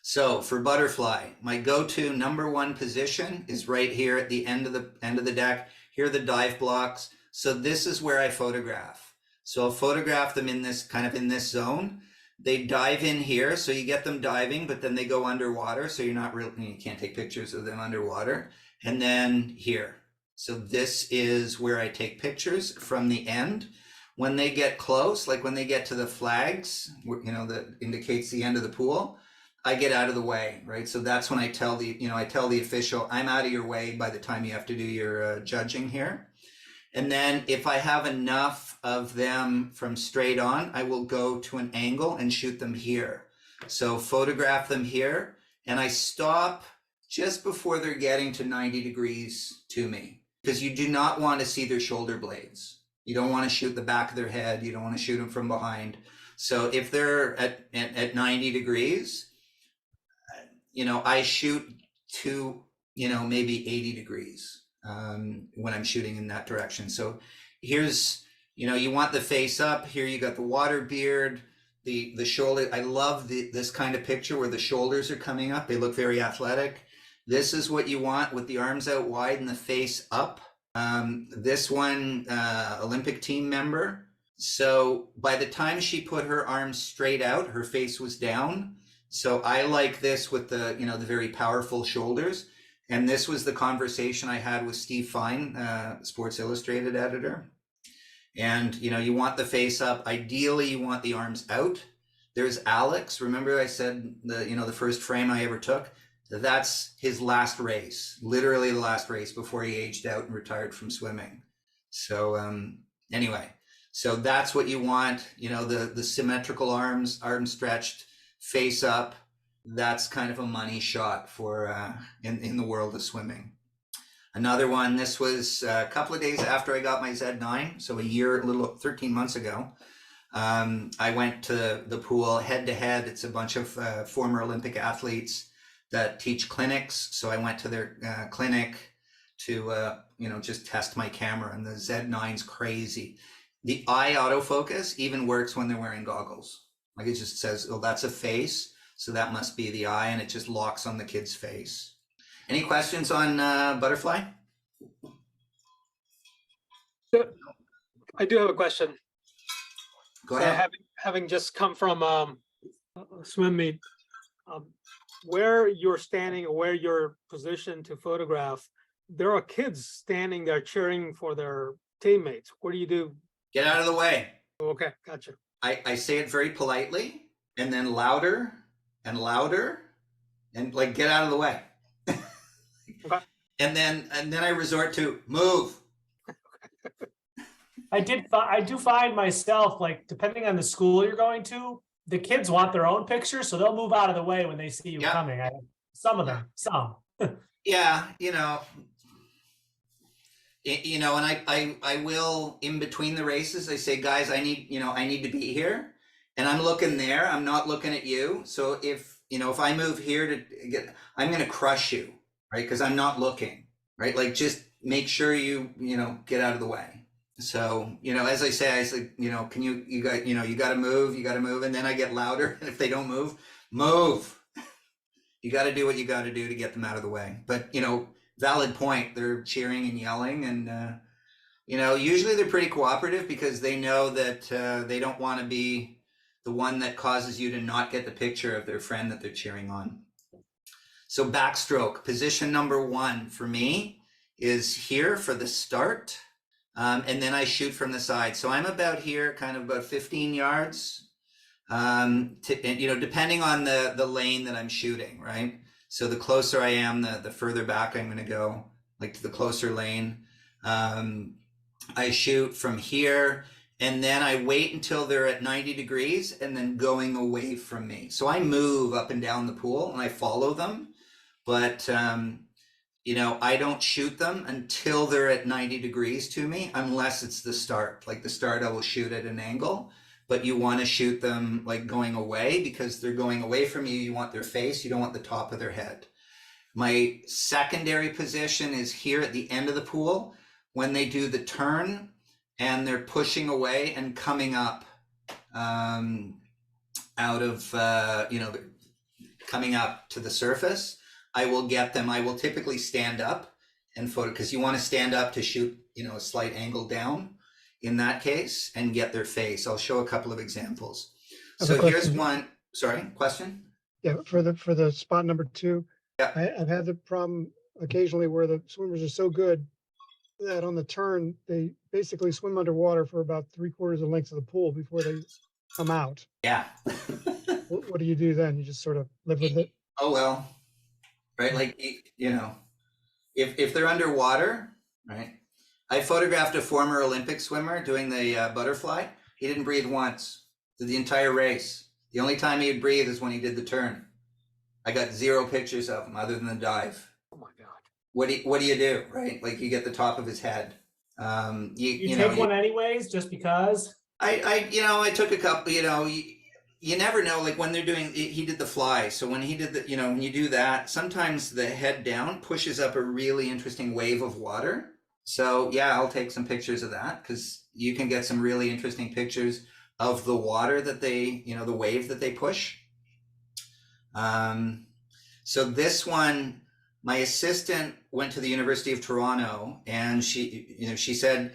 So for butterfly, my go-to number one position is right here at the end of the deck. Here are the dive blocks. So this is where I photograph. So I'll photograph them in this kind of in this zone. They dive in here, so you get them diving, but then they go underwater. So you're not really, you can't take pictures of them underwater. And then here. So this is where I take pictures from the end. When they get close, like when they get to the flags, you know, that indicates the end of the pool, I get out of the way, right? So that's when I tell the, you know, I tell the official, I'm out of your way by the time you have to do your judging here. And then if I have enough of them from straight on, I will go to an angle and shoot them here. So photograph them here, and I stop just before they're getting to 90 degrees to me, because you do not want to see their shoulder blades. You don't want to shoot the back of their head. You don't want to shoot them from behind. So if they're at 90 degrees, you know, I shoot to, you know, maybe 80 degrees when I'm shooting in that direction. So here's, you know, you want the face up. Here you got the water beard, the shoulder. I love this kind of picture where the shoulders are coming up. They look very athletic. This is what you want with the arms out wide and the face up. This one, Olympic team member. So by the time she put her arms straight out, her face was down. So I like this with the, you know, the very powerful shoulders. And this was the conversation I had with Steve Fine, Sports Illustrated editor. And, you know, you want the face up. Ideally, you want the arms out. There's Alex. Remember I said the, you know, the first frame I ever took? That's his last race, literally the last race before he aged out and retired from swimming. So anyway, so that's what you want, you know, the symmetrical arms stretched, face up. That's kind of a money shot for in the world of swimming. Another one, this was a couple of days after I got my Z9, so a year, a little 13 months ago. I went to the pool head to head. It's a bunch of former Olympic athletes that teach clinics. So I went to their clinic to, you know, just test my camera, and the Z9's crazy. The eye autofocus even works when they're wearing goggles. Like it just says, oh, that's a face. So that must be the eye, and it just locks on the kid's face. Any questions on butterfly? I do have a question. Go ahead. Having just come from a swim meet, where you're standing or where you're positioned to photograph, there are kids standing there cheering for their teammates. What do you do? Get out of the way. Okay, gotcha. I say it very politely, and then louder and louder, and like, get out of the way. Okay. And then I resort to move. I do find myself, like, depending on the school you're going to, the kids want their own picture, so they'll move out of the way when they see you coming. Some of them, some. Yeah, you know, and I will, in between the races, I say, guys, I need to be here, and I'm looking there. I'm not looking at you. So if I move here to get, I'm going to crush you, right? Because I'm not looking, right? Like, just make sure you get out of the way. So, as I say, can you got to move, and then I get louder. And if they don't move, you got to do what you got to do to get them out of the way. But, valid point, they're cheering and yelling, and, usually they're pretty cooperative because they know that they don't want to be the one that causes you to not get the picture of their friend that they're cheering on. So backstroke, position number 1 for me is here for the start. And then I shoot from the side. So I'm about here, kind of about 15 yards, depending on the lane that I'm shooting, right? So the closer I am, the further back I'm going to go, like to the closer lane. I shoot from here, and then I wait until they're at 90 degrees and then going away from me. So I move up and down the pool and I follow them, but I don't shoot them until they're at 90 degrees to me, unless it's the start. Like the start, I will shoot at an angle, but you want to shoot them like going away because they're going away from you. You want their face, you don't want the top of their head. My secondary position is here at the end of the pool when they do the turn and they're pushing away and coming up out of, coming up to the surface. I will get them. I will typically stand up and photo, because you want to stand up to shoot, a slight angle down in that case and get their face. I'll show a couple of examples. So here's one. Sorry, question? Yeah, for the spot number 2, yeah. I've had the problem occasionally where the swimmers are so good that on the turn, they basically swim underwater for about 3/4 of the length of the pool before they come out. Yeah. What do you do then? You just sort of live with it? Oh, well, right. Like, if they're underwater, right. I photographed a former Olympic swimmer doing the butterfly. He didn't breathe once through the entire race. The only time he'd breathe is when he did the turn. I got 0 pictures of him other than the dive. Oh my God. What do you do, right? Like, you get the top of his head. You take one anyways, just because? I took a couple, you never know, like when they're doing, he did the fly. So when he did the, when you do that, sometimes the head down pushes up a really interesting wave of water. So yeah, I'll take some pictures of that because you can get some really interesting pictures of the water that they, the wave that they push. So this one, my assistant went to the University of Toronto and she said,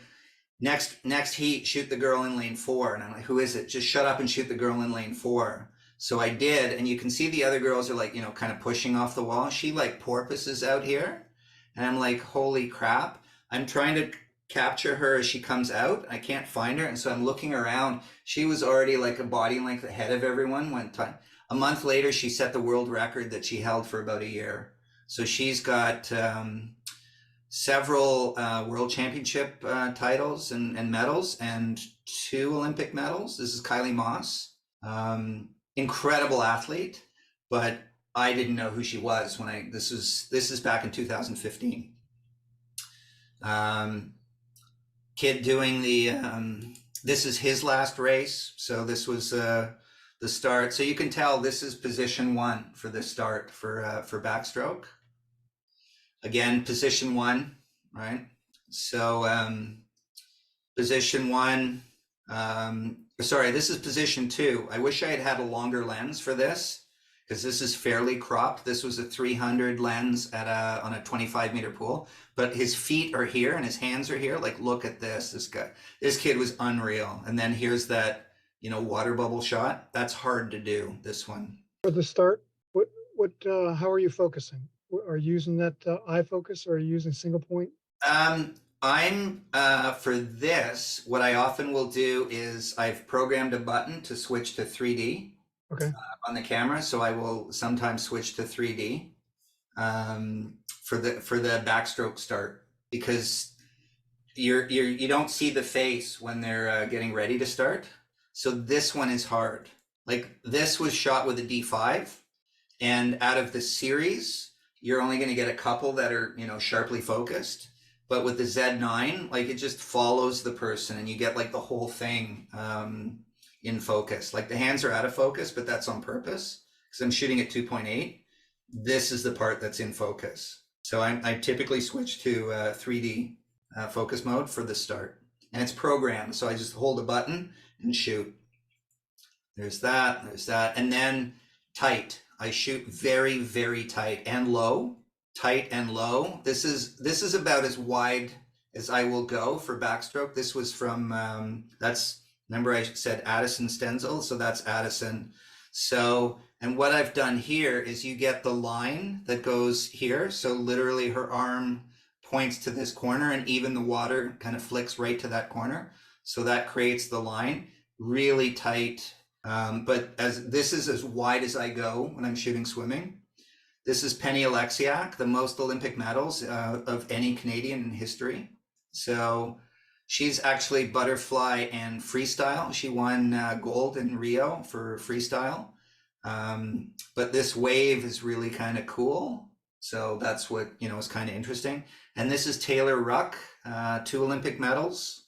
next heat, shoot the girl in lane 4. And I'm like, who is it? Just shut up and shoot the girl in lane 4. So I did. And you can see the other girls are like, kind of pushing off the wall. She like porpoises out here. And I'm like, holy crap. I'm trying to capture her as she comes out. I can't find her. And so I'm looking around. She was already like a body length ahead of everyone one time. A month later, she set the world record that she held for about a year. So she's got several world championship titles and medals and 2 Olympic medals. This is Kylie Moss. Incredible athlete, but I didn't know who she was when this is back in 2015. Kid doing the, this is his last race. So this was the start. So you can tell this is position 1 for the start for backstroke. Again, position 1, right? So position 1, sorry, this is position 2. I wish I had a longer lens for this because this is fairly cropped. This was a 300 lens at on a 25-meter pool, but his feet are here and his hands are here. Like, look at this. This kid was unreal. And then here's that, water bubble shot. That's hard to do, this one. For the start, how are you focusing? Are you using that eye focus or are you using single point? I'm for this, what I often will do is I've programmed a button to switch to 3D on the camera. So I will sometimes switch to 3D for the backstroke start because you don't see the face when they're getting ready to start. So this one is hard. Like, this was shot with a D5, and out of the series, you're only going to get a couple that are, sharply focused. But with the Z9, like, it just follows the person and you get like the whole thing in focus. Like, the hands are out of focus, but that's on purpose because I'm shooting at 2.8. This is the part that's in focus. So I typically switch to 3D focus mode for the start. And it's programmed. So I just hold a button and shoot. There's that. And then tight. I shoot very, very tight and low, tight and low. This is about as wide as I will go for backstroke. This was from, remember I said Addison Stenzel, so that's Addison. So, and what I've done here is you get the line that goes here. So literally her arm points to this corner and even the water kind of flicks right to that corner. So that creates the line, really tight. But this is as wide as I go when I'm shooting swimming. This is Penny Alexiak, the most Olympic medals of any Canadian in history. So she's actually butterfly and freestyle. She won gold in Rio for freestyle. But this wave is really kind of cool. So that's what, is kind of interesting. And this is Taylor Ruck, 2 Olympic medals.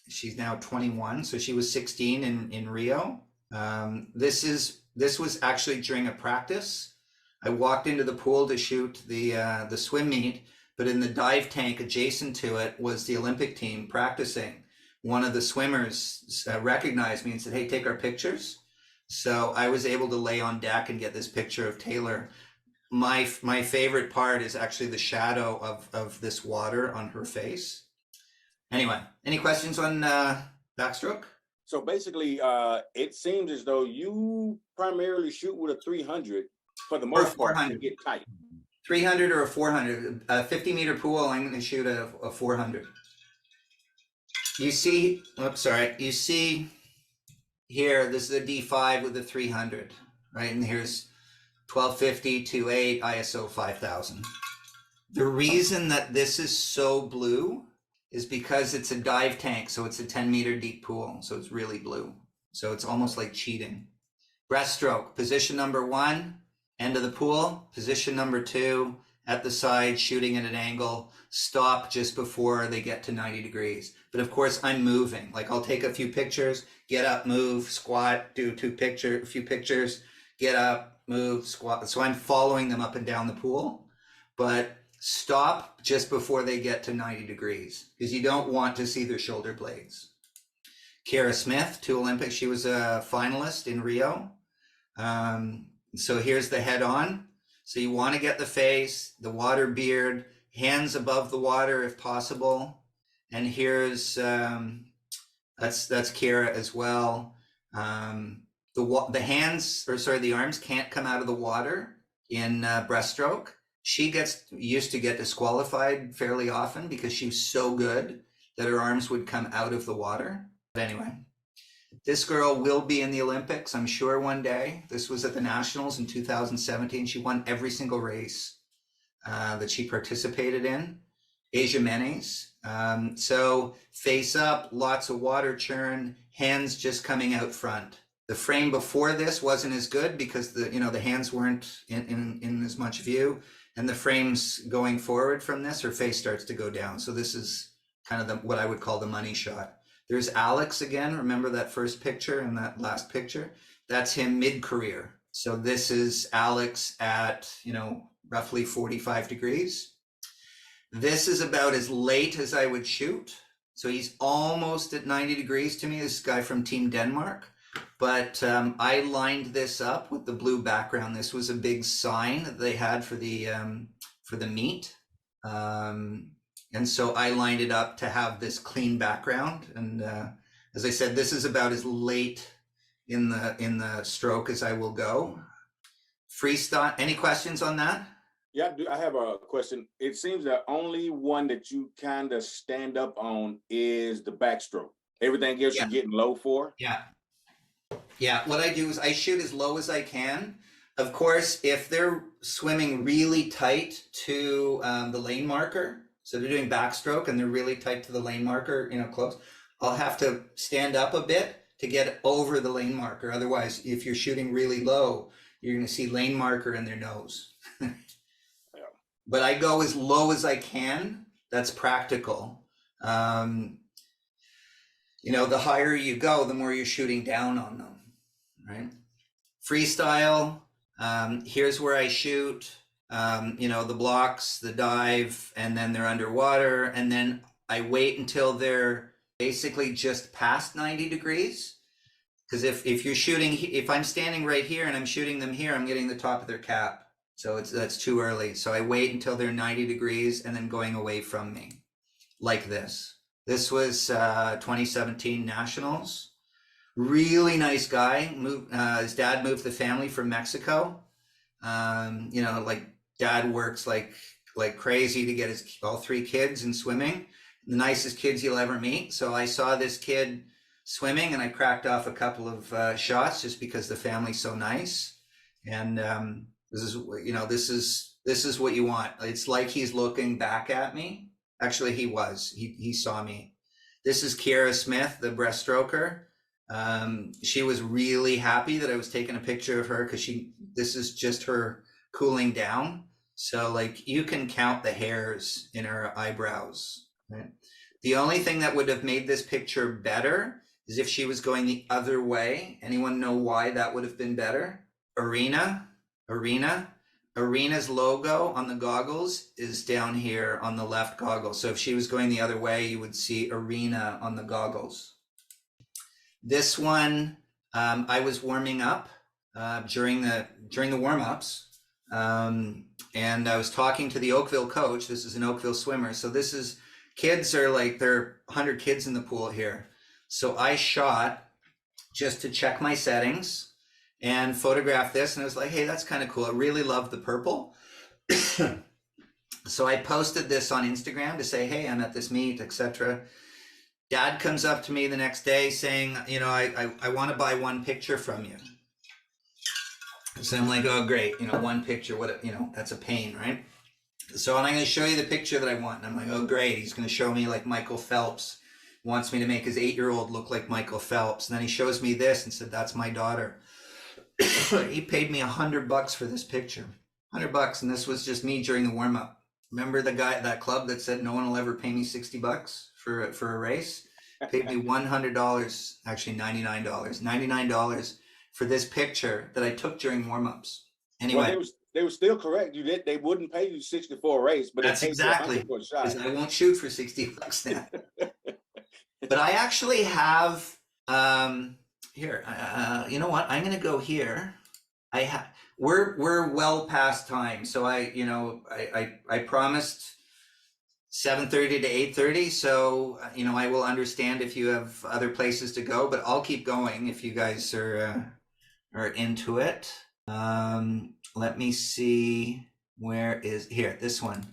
She's now 21, so she was 16 in Rio. This was actually during a practice. I walked into the pool to shoot the swim meet, but in the dive tank adjacent to it was the Olympic team practicing. One of the swimmers recognized me and said, "Hey, take our pictures." So I was able to lay on deck and get this picture of Taylor. My favorite part is actually the shadow of this water on her face. Anyway, any questions on backstroke? So basically, it seems as though you primarily shoot with a 300 for the most part to get tight. 300 or a 400. A 50-meter pool, I'm going to shoot a 400. You see, oops, sorry. You see here, this is a D5 with a 300, right? And here's 1250, 2.8, ISO 5000. The reason that this is so blue is because it's a dive tank, so it's a 10-meter deep pool, so it's really blue. So it's almost like cheating. Breaststroke, position number 1, end of the pool. Position number 2, at the side, shooting at an angle. Stop just before they get to 90 degrees. But of course, I'm moving. Like I'll take a few pictures, get up, move, squat, do a few pictures, get up, move, squat. So I'm following them up and down the pool, but stop just before they get to 90 degrees because you don't want to see their shoulder blades. Kara Smith, 2 Olympics. She was a finalist in Rio. So here's the head on. So you want to get the face, the water beard, hands above the water if possible. And here's, that's Kara as well. The hands, or sorry, the arms can't come out of the water in breaststroke. She used to get disqualified fairly often because she was so good that her arms would come out of the water. But anyway, this girl will be in the Olympics, I'm sure, one day. This was at the Nationals in 2017. She won every single race that she participated in. Asia Menes. So face up, lots of water churn, hands just coming out front. The frame before this wasn't as good because the hands weren't in as much view. And the frames going forward from this, her face starts to go down. So this is kind of what I would call the money shot. There's Alex again. Remember that first picture and that last picture? That's him mid-career. So this is Alex at, roughly 45 degrees. This is about as late as I would shoot. So he's almost at 90 degrees to me, this guy from Team Denmark. But I lined this up with the blue background. This was a big sign that they had for the meet. And so I lined it up to have this clean background. And as I said, this is about as late in the stroke as I will go. Freestyle, any questions on that? Yeah, I have a question. It seems the only one that you kind of stand up on is the backstroke. Everything else you're getting low for? Yeah, what I do is I shoot as low as I can. Of course, if they're swimming really tight to the lane marker, so they're doing backstroke and they're really tight to the lane marker, close, I'll have to stand up a bit to get over the lane marker. Otherwise, if you're shooting really low, you're going to see lane marker in their nose. But I go as low as I can. That's practical. The higher you go, the more you're shooting down on them, right? Freestyle, here's where I shoot, the blocks, the dive, and then they're underwater. And then I wait until they're basically just past 90 degrees. Because if you're shooting, if I'm standing right here and I'm shooting them here, I'm getting the top of their cap. So that's too early. So I wait until they're 90 degrees and then going away from me like this. This was 2017 Nationals. Really nice guy. His dad moved the family from Mexico. Dad works like crazy to get all 3 kids in swimming. The nicest kids you'll ever meet. So I saw this kid swimming and I cracked off a couple of shots just because the family's so nice. And this is what you want. It's like he's looking back at me. Actually, he saw me. This is Kiera Smith, the breaststroker. She was really happy that I was taking a picture of her because this is just her cooling down. So you can count the hairs in her eyebrows, right? The only thing that would have made this picture better is if she was going the other way. Anyone know why that would have been better? Arena, Arena's logo on the goggles is down here on the left goggle. So if she was going the other way, you would see Arena on the goggles. This one, I was warming up during the warm-ups. And I was talking to the Oakville coach. This is an Oakville swimmer. So this is, kids are like, there are 100 kids in the pool here. So I shot just to check my settings and photographed this. And I was like, hey, that's kind of cool. I really love the purple. So I posted this on Instagram to say, hey, I'm at this meet, etc. Dad comes up to me the next day saying, you know, I want to buy one picture from you. So I'm like, oh, great. You know, one picture, what, you know, that's a pain, right? So I'm going to show you the picture that I want. And I'm like, oh, great. He's going to show me like Michael Phelps, wants me to make his 8-year-old look like Michael Phelps. And then he shows me this and said, that's my daughter. He paid me $100 for this picture, $100. And this was just me during the warm up. Remember the guy at that club that said, no one will ever pay me $60 for a race? Paid me $100, actually $99 for this picture that I took during warm-ups. Anyway, well, they were still correct. They wouldn't pay you 60 for a race, but that's exactly because I won't shoot for $60 now. But I actually have here. You know what? I'm going to go here. We're well past time, so I promised 7:30 to 8:30. So I will understand if you have other places to go, but I'll keep going if you guys are into it. Let me see, where is here, this one.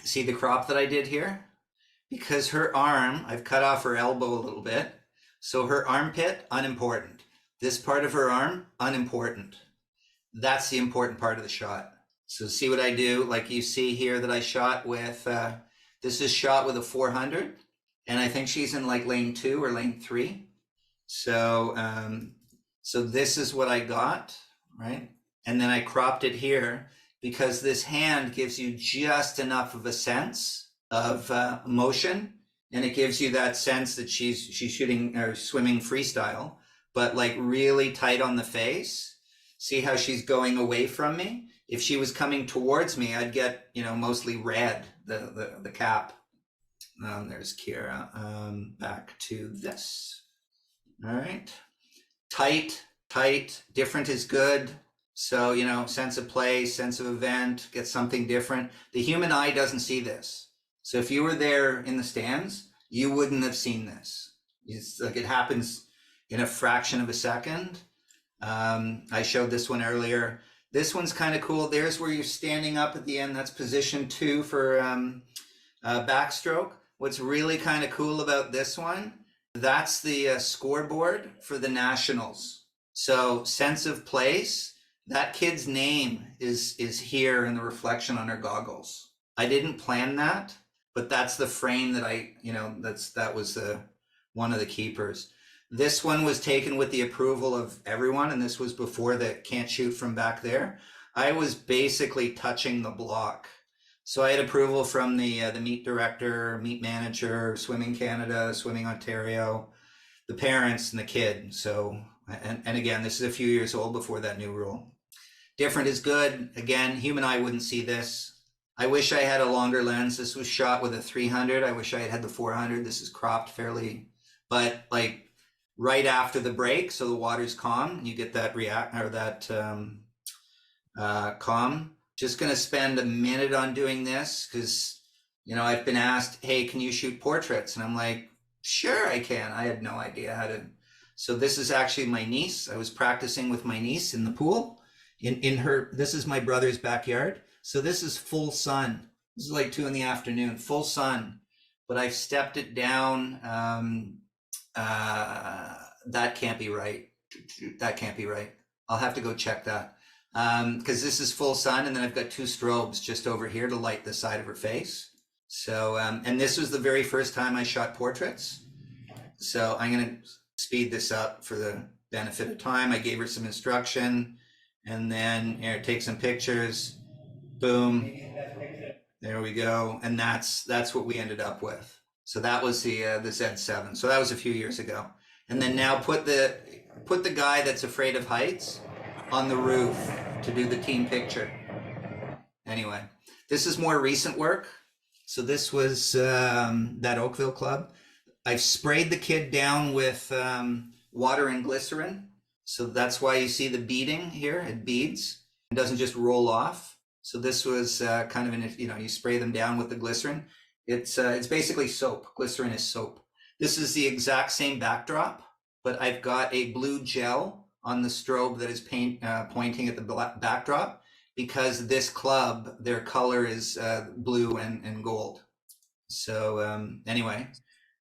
See the crop that I did here? Because her arm, I've cut off her elbow a little bit. So her armpit, unimportant. This part of her arm, unimportant. That's the important part of the shot. So see what I do? Like you see here that I shot with, this is shot with a 400. And I think she's in like lane 2 or lane 3. So, so this is what I got, right? And then I cropped it here because this hand gives you just enough of a sense of motion, and it gives you that sense that she's shooting or swimming freestyle, but like really tight on the face. See how she's going away from me? If she was coming towards me, I'd get mostly red, the cap. There's Kira. Back to this. All right. Tight, different is good. So, sense of place, sense of event, get something different. The human eye doesn't see this. So if you were there in the stands, you wouldn't have seen this. It's like it happens in a fraction of a second. I showed this one earlier. This one's kind of cool. There's where you're standing up at the end. That's position 2 for backstroke. What's really kind of cool about this one, that's the scoreboard for the nationals. So sense of place, that kid's name is here in the reflection on her goggles. I didn't plan that, but that's the frame that that was one of the keepers. This one was taken with the approval of everyone, and this was before the can't shoot from back there. I was basically touching the block. So I had approval from the meet director, meet manager, Swimming Canada, Swimming Ontario, the parents, and the kid. So, and again, this is a few years old before that new rule. Different is good. Again, human eye wouldn't see this. I wish I had a longer lens. This was shot with a 300. I wish I had the 400. This is cropped fairly, but like right after the break, so the water's calm, and you get that calm. Just going to spend a minute on doing this because, I've been asked, hey, can you shoot portraits? And I'm like, sure, I can. I had no idea how to. So this is actually my niece. I was practicing with my niece in the pool. This is my brother's backyard. So this is full sun. This is like 2 p.m, full sun. But I've stepped it down. That can't be right. That can't be right. I'll have to go check that. Because this is full sun, and then I've got 2 strobes just over here to light the side of her face. So, and this was the very first time I shot portraits. So I'm going to speed this up for the benefit of time. I gave her some instruction, and then here, take some pictures. Boom. There we go. And that's what we ended up with. So that was the Z7. So that was a few years ago. And then now put the guy that's afraid of heights on the roof to do the team picture. Anyway, this is more recent work. So this was that Oakville club. I've sprayed the kid down with water and glycerin. So that's why you see the beading here. It beads. It doesn't just roll off. So this was kind of an, you spray them down with the glycerin. It's basically soap. Glycerin is soap. This is the exact same backdrop, but I've got a blue gel on the strobe that is pointing at the backdrop, because this club, their color is blue and gold. So anyway,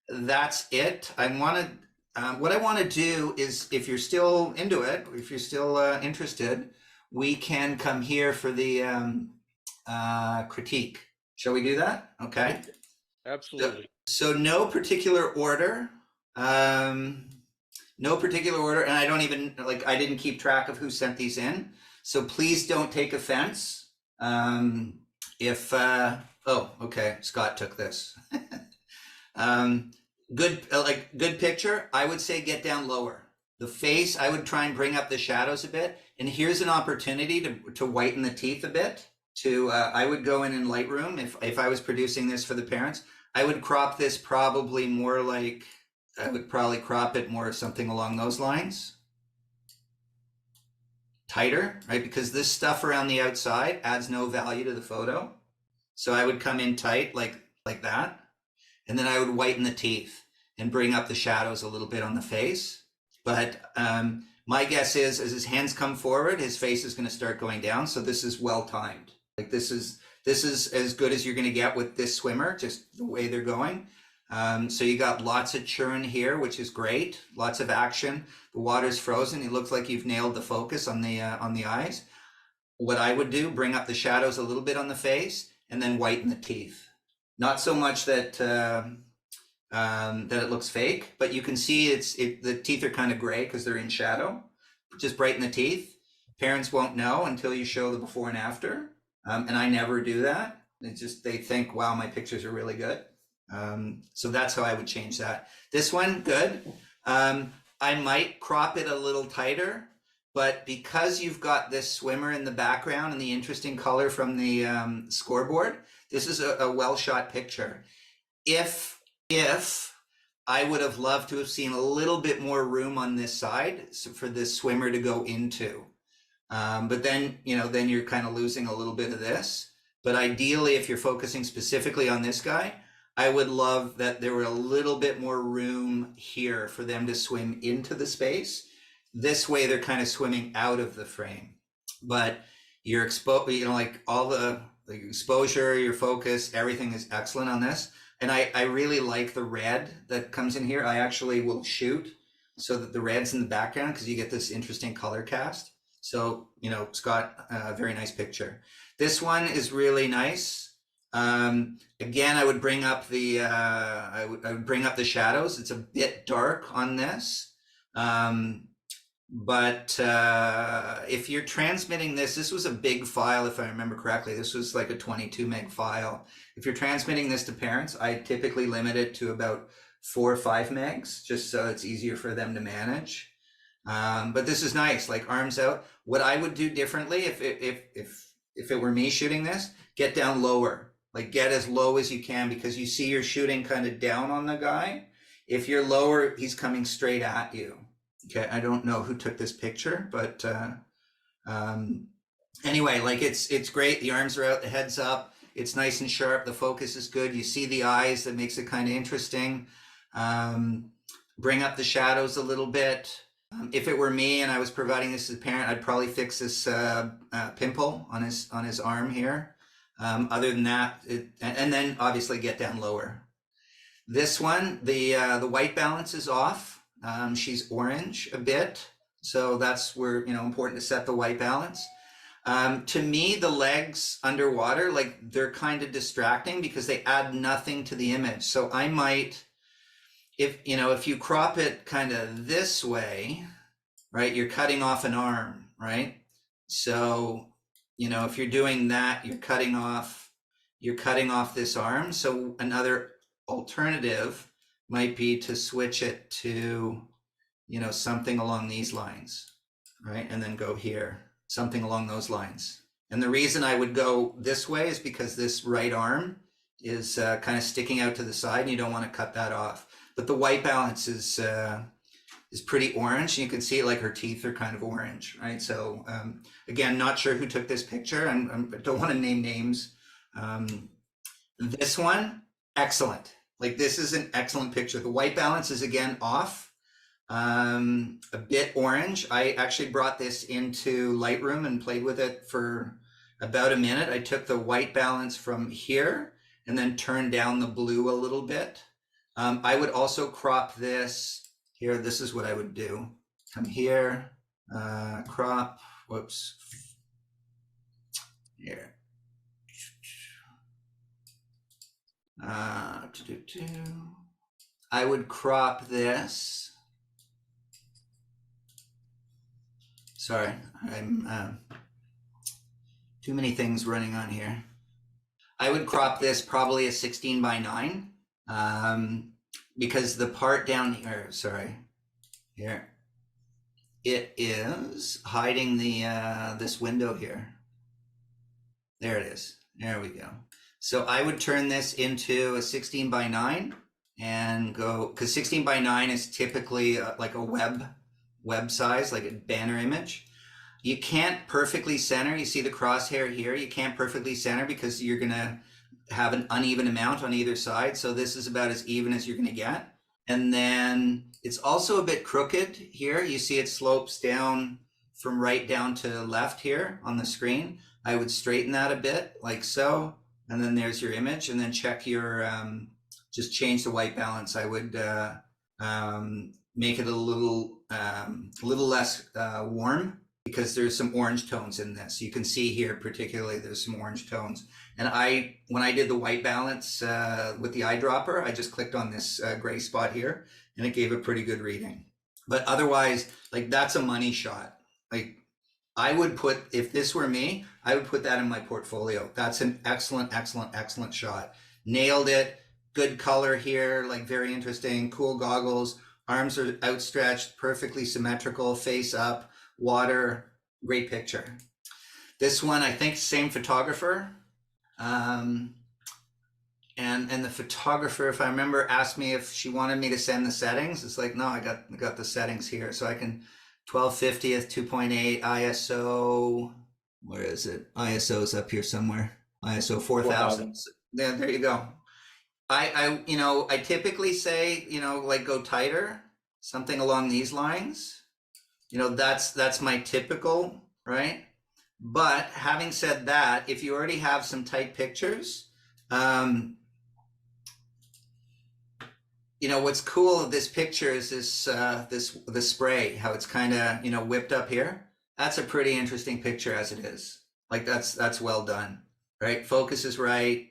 that's it. What I want to do is, if you're still into it, if you're still interested, we can come here for the critique. Shall we do that? Okay. Absolutely. So no particular order. No particular order, and I don't even, I didn't keep track of who sent these in. So please don't take offense. If, oh, okay, Scott took this. Good picture. I would say get down lower. The face, I would try and bring up the shadows a bit. And here's an opportunity to whiten the teeth a bit. I would go in Lightroom, if I was producing this for the parents, I would crop this probably more like, I would probably crop it more something along those lines. Tighter, right? Because this stuff around the outside adds no value to the photo. So I would come in tight like that. And then I would whiten the teeth and bring up the shadows a little bit on the face. But my guess is, as his hands come forward, his face is going to start going down. So this is well timed. Like this is as good as you're going to get with this swimmer, just the way they're going. So you got lots of churn here, which is great. Lots of action. The water's frozen. It looks like you've nailed the focus on the eyes. What I would do, bring up the shadows a little bit on the face, and then whiten the teeth. Not so much that that it looks fake, but you can see the teeth are kind of gray because they're in shadow. Just brighten the teeth. Parents won't know until you show the before and after. And I never do that. They think, wow, my pictures are really good. So that's how I would change that. This one, good. I might crop it a little tighter, but because you've got this swimmer in the background and the interesting color from the scoreboard, this is a well shot picture. If I would have loved to have seen a little bit more room on this side for this swimmer to go into. But then you're kind of losing a little bit of this. But ideally, if you're focusing specifically on this guy, I would love that there were a little bit more room here for them to swim into the space. This way, they're kind of swimming out of the frame. But you're exposed, like all the exposure, your focus, everything is excellent on this. And I really like the red that comes in here. I actually will shoot so that the red's in the background because you get this interesting color cast. So, Scott, very nice picture. This one is really nice. Again, I would bring up the I would bring up the shadows. It's a bit dark on this. But if you're transmitting this was a big file, if I remember correctly. This was like a 22 meg file. If you're transmitting this to parents, I typically limit it to about 4 or 5 megs, just so it's easier for them to manage. But this is nice, like arms out. What I would do differently if it were me shooting this, get down lower, like get as low as you can, because you see you're shooting kind of down on the guy. If you're lower, he's coming straight at you. Okay, I don't know who took this picture, but anyway, like it's great. The arms are out, the head's up. It's nice and sharp. The focus is good. You see the eyes, that makes it kind of interesting. Bring up the shadows a little bit. If it were me and I was providing this as a parent, I'd probably fix this pimple on his arm here. Other than that, and then obviously get down lower. This one, the white balance is off. She's orange a bit, so that's where important to set the white balance. To me, the legs underwater, like they're kind of distracting because they add nothing to the image. So I might, if you crop it kind of this way, right, you're cutting off an arm, right? So, if you're doing that, you're cutting off this arm. So another alternative might be to switch it to, something along these lines, right? And then go here. something along those lines. And the reason I would go this way is because this right arm is kind of sticking out to the side and you don't want to cut that off. But the white balance is pretty orange. You can see like her teeth are kind of orange, right? So again, not sure who took this picture, and I don't want to name names. This one, excellent. Like this is an excellent picture. The white balance is again off, a bit orange. I actually brought this into Lightroom and played with it for about a minute. I took the white balance from here and then turned down the blue a little bit. I would also crop this here. This is what I would do. Come here, crop, whoops, here. I would crop this. Sorry, I'm too many things running on here. I would crop this probably a 16:9 because the part down here, sorry, here, it is hiding the this window here. There it is. There we go. So I would turn this into a 16:9 and go, because 16:9 is typically like a web size, like a banner image. You can't perfectly center. You see the crosshair here. You can't perfectly center because you're going to have an uneven amount on either side. So this is about as even as you're going to get. And then it's also a bit crooked here. You see it slopes down from right down to left here on the screen. I would straighten that a bit like so. And then there's your image, and then check your, just change the white balance. I would make it a little less warm because there's some orange tones in this. You can see here, particularly, there's some orange tones. And when I did the white balance with the eyedropper, I just clicked on this gray spot here, and it gave a pretty good reading. But otherwise, like that's a money shot. Like I would put, if this were me, I would put that in my portfolio. That's an excellent, excellent, excellent shot. Nailed it. Good color here, like very interesting. Cool goggles. Arms are outstretched, perfectly symmetrical, face up, water. Great picture. This one, I think, same photographer. And the photographer, if I remember, asked me if she wanted me to send the settings. It's like, no, I got the settings here, so I can 1250th, 2.8 ISO. Where is it? ISO is up here somewhere. ISO 4000. There you go. I typically say, like go tighter, something along these lines. That's my typical, right? But having said that, if you already have some tight pictures, what's cool of this picture is the spray, how it's kind of, whipped up here. That's a pretty interesting picture as it is. Like that's well done, right? Focus is right.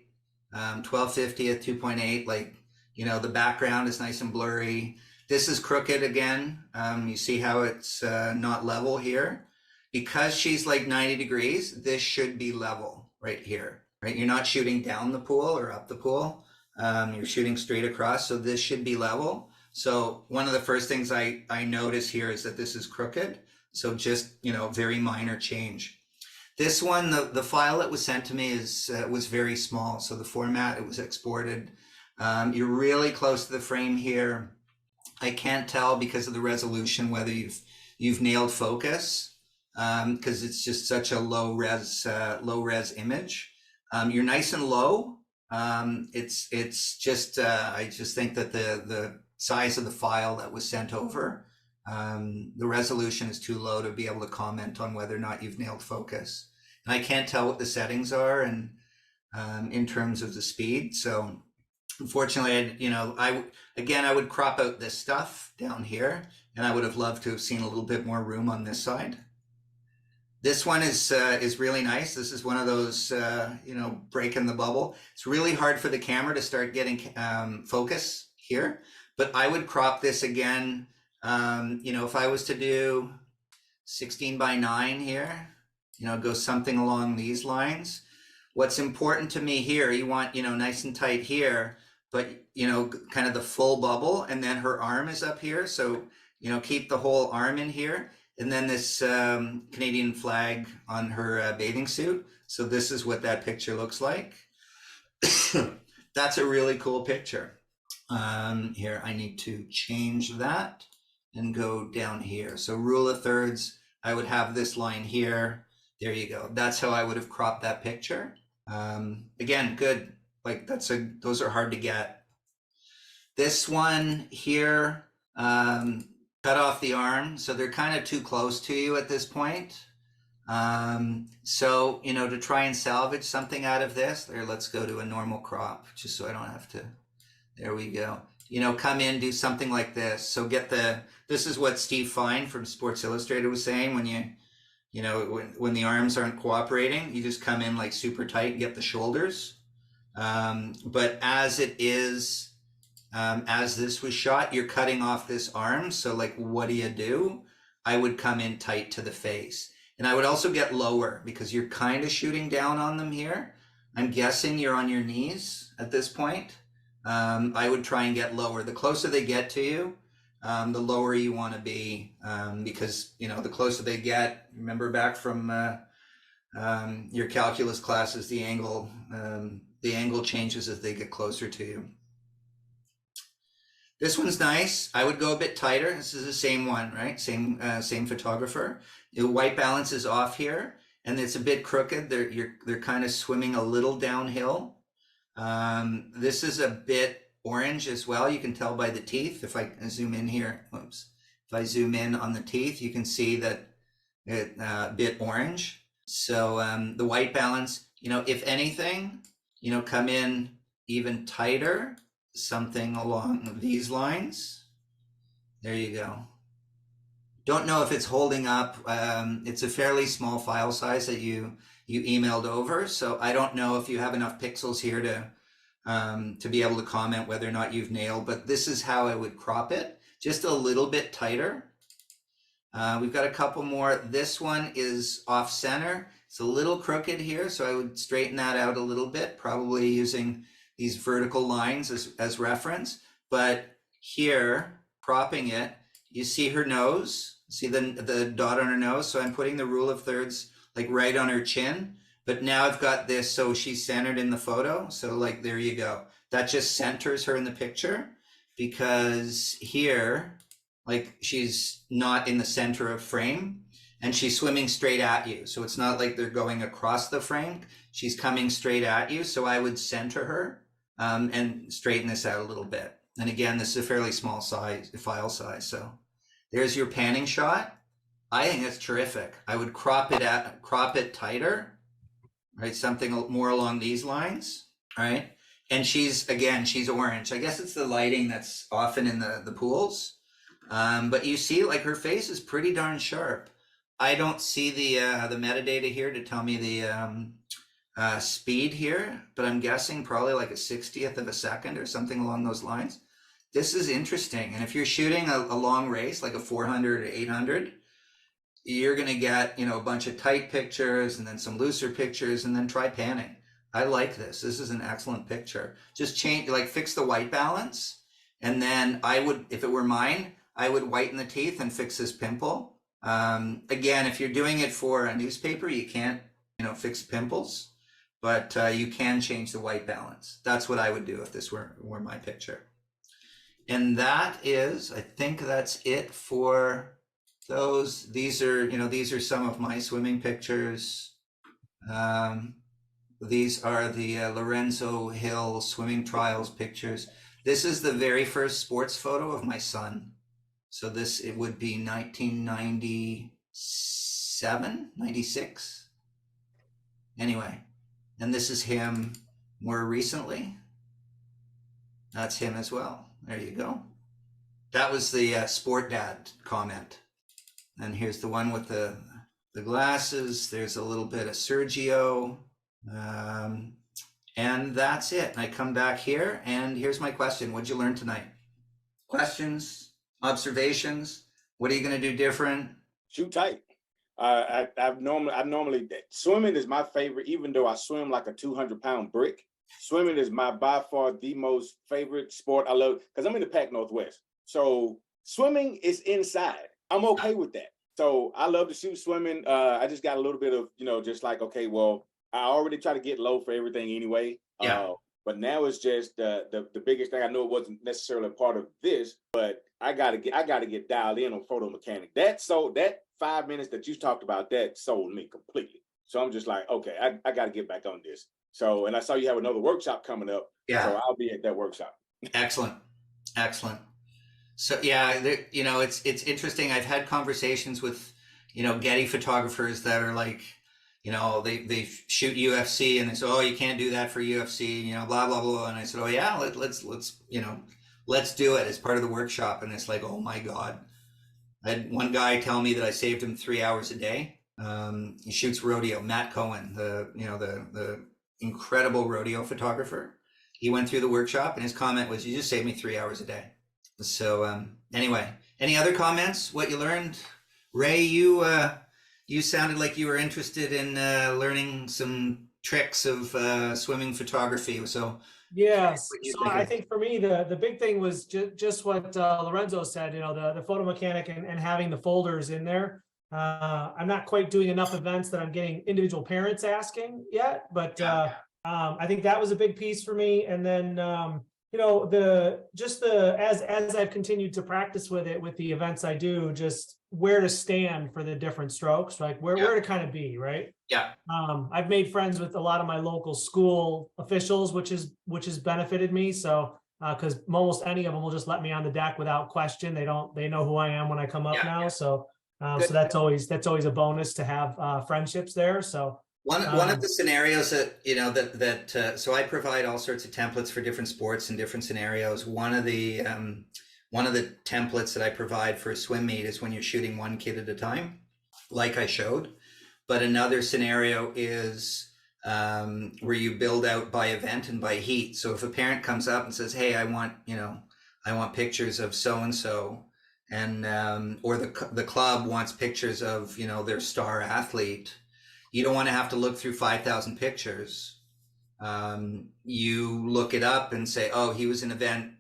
1250th, 2.8, like, the background is nice and blurry. This is crooked again. You see how it's not level here. Because she's like 90 degrees, this should be level right here, right? You're not shooting down the pool or up the pool. You're shooting straight across, so this should be level. So one of the first things I notice here is that this is crooked. So just, very minor change. This one, the file that was sent to me was very small. So the format, it was exported. You're really close to the frame here. I can't tell because of the resolution whether you've nailed focus, because it's just such a low res image. You're nice and low. It's just I just think that the size of the file that was sent over, the resolution is too low to be able to comment on whether or not you've nailed focus. And I can't tell what the settings are and in terms of the speed. So unfortunately, I would crop out this stuff down here, and I would have loved to have seen a little bit more room on this side. This one is really nice. This is one of those, breaking the bubble. It's really hard for the camera to start getting focus here, but I would crop this again. If I was to do 16:9 here, go something along these lines. What's important to me here, you want, nice and tight here, but, kind of the full bubble, and then her arm is up here. So, keep the whole arm in here. and then this Canadian flag on her bathing suit. So this is what that picture looks like. That's a really cool picture. Here, I need to change that and go down here. So rule of thirds, I would have this line here. There you go. That's how I would have cropped that picture. Again, good. Like those are hard to get. This one here, cut off the arm. So they're kind of too close to you at this point. So, you know, to try and salvage something out of this, there, let's go to a normal crop, just so I don't have to, there we go. You know, come in, do something like this. So this is what Steve Fine from Sports Illustrated was saying, when you know, when the arms aren't cooperating, you just come in like super tight and get the shoulders. But as it is, as this was shot, you're cutting off this arm. So like, what do? I would come in tight to the face. And I would also get lower because you're kind of shooting down on them here. I'm guessing you're on your knees at this point. I would try and get lower. The closer they get to you, the lower you want to be, because, you know, the closer they get, remember back from your calculus classes, the angle changes as they get closer to you. This one's nice. I would go a bit tighter. This is the same one, right? Same photographer. The white balance is off here, and it's a bit crooked. They're kind of swimming a little downhill. This is a bit orange as well. You can tell by the teeth. If I zoom in here, oops. If I zoom in on the teeth, you can see that it's a bit orange. So the white balance, you know, if anything, you know, come in even tighter, something along these lines. There you go. Don't know if it's holding up. It's a fairly small file size that you emailed over, so I don't know if you have enough pixels here to be able to comment whether or not you've nailed, but this is how I would crop it, just a little bit tighter. We've got a couple more. This one is off center. It's a little crooked here, so I would straighten that out a little bit, probably using these vertical lines as reference. But here, cropping it, you see her nose. See the dot on her nose? So I'm putting the rule of thirds like right on her chin. But now I've got this so she's centered in the photo. So like, there you go. That just centers her in the picture, because here, like, she's not in the center of frame and she's swimming straight at you. So it's not like they're going across the frame. She's coming straight at you. So I would center her and straighten this out a little bit. And again, this is a fairly small file size. So there's your panning shot. I think that's terrific. I would crop it tighter, right? Something more along these lines, right? And she's orange. I guess it's the lighting that's often in the pools. But you see, like, her face is pretty darn sharp. I don't see the metadata here to tell me the speed here, but I'm guessing probably like a 60th of a second or something along those lines. This is interesting. And if you're shooting a long race, like a 400 or 800, you're going to get, you know, a bunch of tight pictures and then some looser pictures, and then try panning. I like this. This is an excellent picture. Just change, like, fix the white balance. And then I would, if it were mine, I would whiten the teeth and fix this pimple. Again, if you're doing it for a newspaper, you can't, you know, fix pimples, but you can change the white balance. That's what I would do if this were my picture. And that is, I think that's it for those. These are some of my swimming pictures. These are the Lorenzo Hill swimming trials pictures. This is the very first sports photo of my son. So it would be 1997, 96. Anyway, and this is him more recently. That's him as well. There you go. That was the sport dad comment. And here's the one with the glasses. There's a little bit of Sergio. And that's it. And I come back here, and here's my question. What'd you learn tonight? Questions, observations? What are you going to do different? Shoot tight. I've normally swimming is my favorite, even though I swim like a 200-pound brick. Swimming is by far the most favorite sport I love, because I'm in the Pac Northwest. So swimming is inside. I'm okay with that. So I love to shoot swimming. I just got a little bit of, just like, okay, well, I already try to get low for everything anyway. Yeah. But now it's just the biggest thing. I know it wasn't necessarily a part of this, but I gotta get dialed in on photo mechanic. That 5 minutes that you talked about, that sold me completely. So I'm just like, okay, I gotta get back on this. So, and I saw you have another workshop coming up. Yeah. So I'll be at that workshop. Excellent. So yeah, it's interesting. I've had conversations with, Getty photographers that are like, they shoot UFC and they say, oh, you can't do that for UFC, blah, blah, blah. And I said, oh yeah, let's do it as part of the workshop. And it's like, oh my God. I had one guy tell me that I saved him 3 hours a day. He shoots rodeo, Matt Cohen, the incredible rodeo photographer. He went through the workshop and his comment was, you just saved me 3 hours a day. So anyway, any other comments? What you learned? Ray, you sounded like you were interested in learning some tricks of swimming photography. So yes, so I think for me the big thing was just what Lorenzo said. The photo mechanic and having the folders in there. I'm not quite doing enough events that I'm getting individual parents asking yet, but I think that was a big piece for me. And then as I've continued to practice with it, with the events I do, just where to stand for the different strokes, like where to kind of be, right? Yeah. I've made friends with a lot of my local school officials, which has benefited me. So because almost any of them will just let me on the deck without question. They know who I am when I come up now. So so that's always a bonus to have friendships there. So one of the scenarios that so I provide all sorts of templates for different sports and different scenarios. One of the templates that I provide for a swim meet is when you're shooting one kid at a time, like I showed. But another scenario is where you build out by event and by heat. So if a parent comes up and says, "Hey, I want pictures of so and so," and or the club wants pictures of their star athlete. You don't want to have to look through 5,000 pictures. You look it up and say, oh, he was in event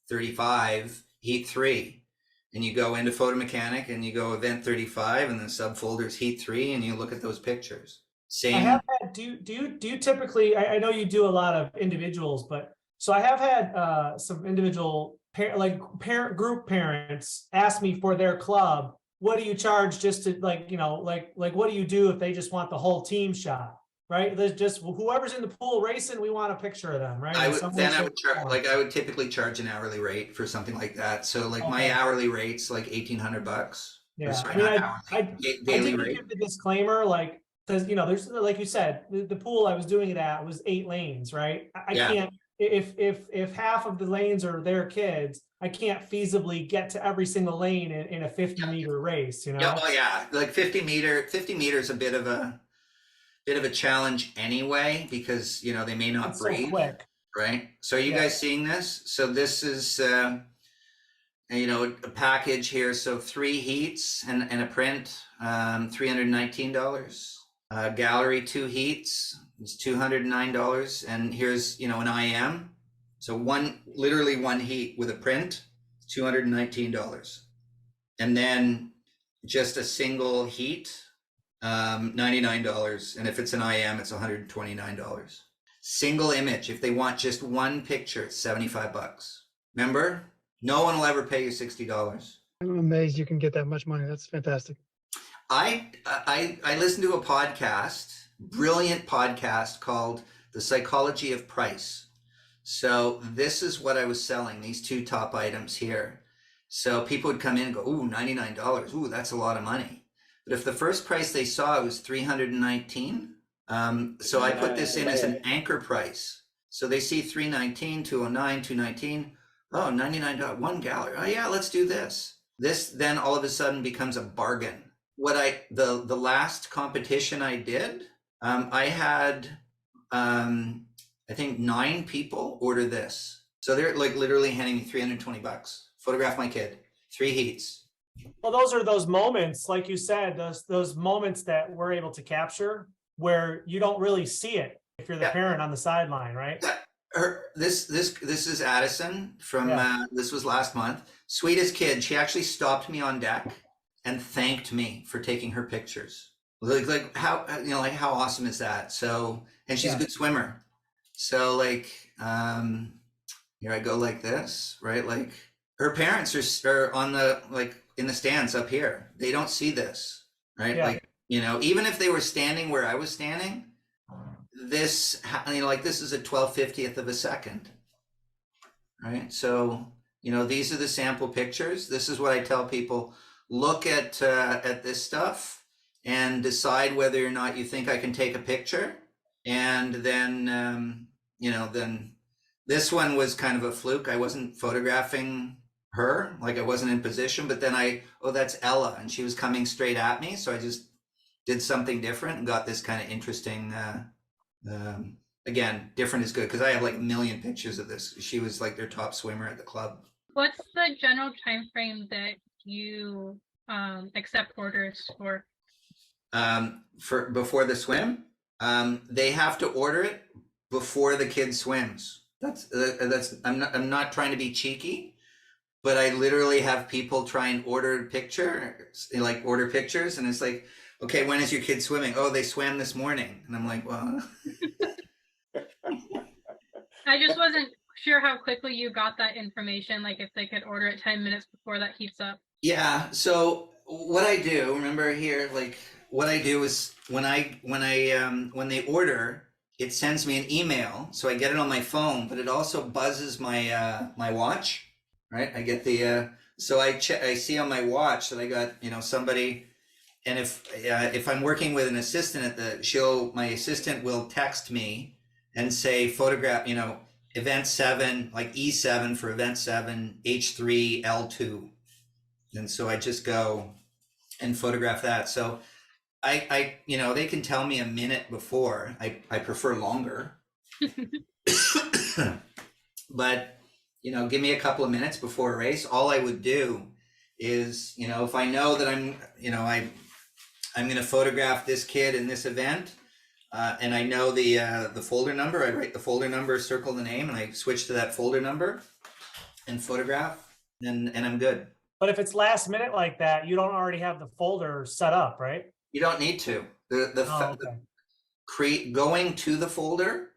35, heat 3. And you go into Photo Mechanic and you go event 35 and the subfolders heat 3 and you look at those pictures. Same. I have had, do you typically, I know you do a lot of individuals, but so I have had some individual group parents ask me for their club, what do you charge just to like what do you do if they just want the whole team shot, right? There's just whoever's in the pool racing, we want a picture of them, right? I would typically charge an hourly rate for something like that. So my hourly rate's like $1,800. Yeah, I daily rate. Give the disclaimer, because there's, like you said, the pool I was doing it at was 8 lanes, right? I can't, if half of the lanes are their kids, I can't feasibly get to every single lane in a 50-meter race, Yeah, well, like 50 meters a bit of a challenge anyway, because they may not breathe. So quick. Right. So are you guys seeing this? So this is a package here. So 3 heats and a print, $319. Gallery 2 heats is $209, and here's an IM. So literally one heat with a print, $219, and then just a single heat, $99, and if it's an IM, it's $129. Single image, if they want just one picture, it's $75. Remember, no one will ever pay you $60. I'm amazed you can get that much money. That's fantastic. I listened to a podcast, brilliant podcast called The Psychology of Price. So this is what I was selling, these 2 top items here. So people would come in and go, ooh, $99. Ooh, that's a lot of money. But if the first price they saw was $319, so I put this in as an anchor price. So they see $319, $209, $219. Oh, $99, one gallery. Oh yeah, let's do this. This then all of a sudden becomes a bargain. The last competition I did, I had I think 9 people order this. So they're like literally handing me $320. Photograph my kid, 3 heats. Well, those are those moments, like you said, those moments that we're able to capture where you don't really see it if you're the parent on the sideline, right? This is Addison from this was last month. Sweetest kid. She actually stopped me on deck and thanked me for taking her pictures. Like how, you know, like how awesome is that? So, and she's a good swimmer. So like, here I go like this, right? Like her parents are on the, like in the stands up here. They don't see this, right? Like, you know, even if they were standing where I was standing, this, you know, like this is a 12/50th of a second, right? So, you know, these are the sample pictures. This is what I tell people: look at this stuff and decide whether or not you think I can take a picture. And then, you know, then this one was kind of a fluke. I wasn't photographing her, like I wasn't in position, but then oh, that's Ella, and she was coming straight at me. So I just did something different and got this kind of interesting, again, different is good, because I have like a million pictures of this. She was like their top swimmer at the club. What's the general time frame that you accept orders for? For before the swim, they have to order it before the kid swims. That's I'm not trying to be cheeky, but I literally have people try and order pictures, and it's like, okay, when is your kid swimming? Oh, they swam this morning. And I'm like, well. I just wasn't sure how quickly you got that information, like if they could order it 10 minutes before that heats up. Yeah, so what I do, remember here, like what I do is when they order, it sends me an email, so I get it on my phone, but it also buzzes my my watch, right? I get the so I see on my watch that I got, you know, somebody. And if I'm working with an assistant my assistant will text me and say, photograph, you know, event 7, like E7 for event 7, H3, L2. And so I just go and photograph that. So I you know, they can tell me a minute before. I prefer longer. But, you know, give me a couple of minutes before a race. All I would do is, you know, if I know that I'm going to photograph this kid in this event, and I know the folder number, I write the folder number, circle the name, and I switch to that folder number and photograph, and I'm good. But if it's last minute like that, you don't already have the folder set up, right? You don't need to. Going to the folder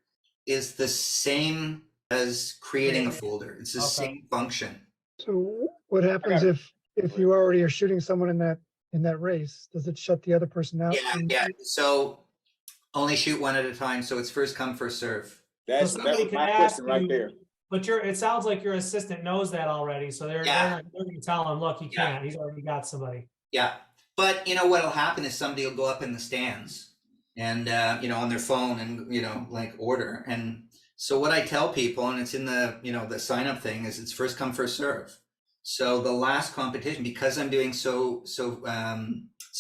is the same as creating a folder. It's the same function. So what happens if you already are shooting someone in that race? Does it shut the other person out? Yeah. So only shoot one at a time. So it's first come, first serve. That's my question right there. But it sounds like your assistant knows that already. So they're going to tell him, look, he can't. He's already got somebody. Yeah. But you know what'll happen is somebody will go up in the stands and you know, on their phone and, you know, like order. And so what I tell people, and it's in the, you know, the sign up thing, is it's first come, first serve. So the last competition, because I'm doing so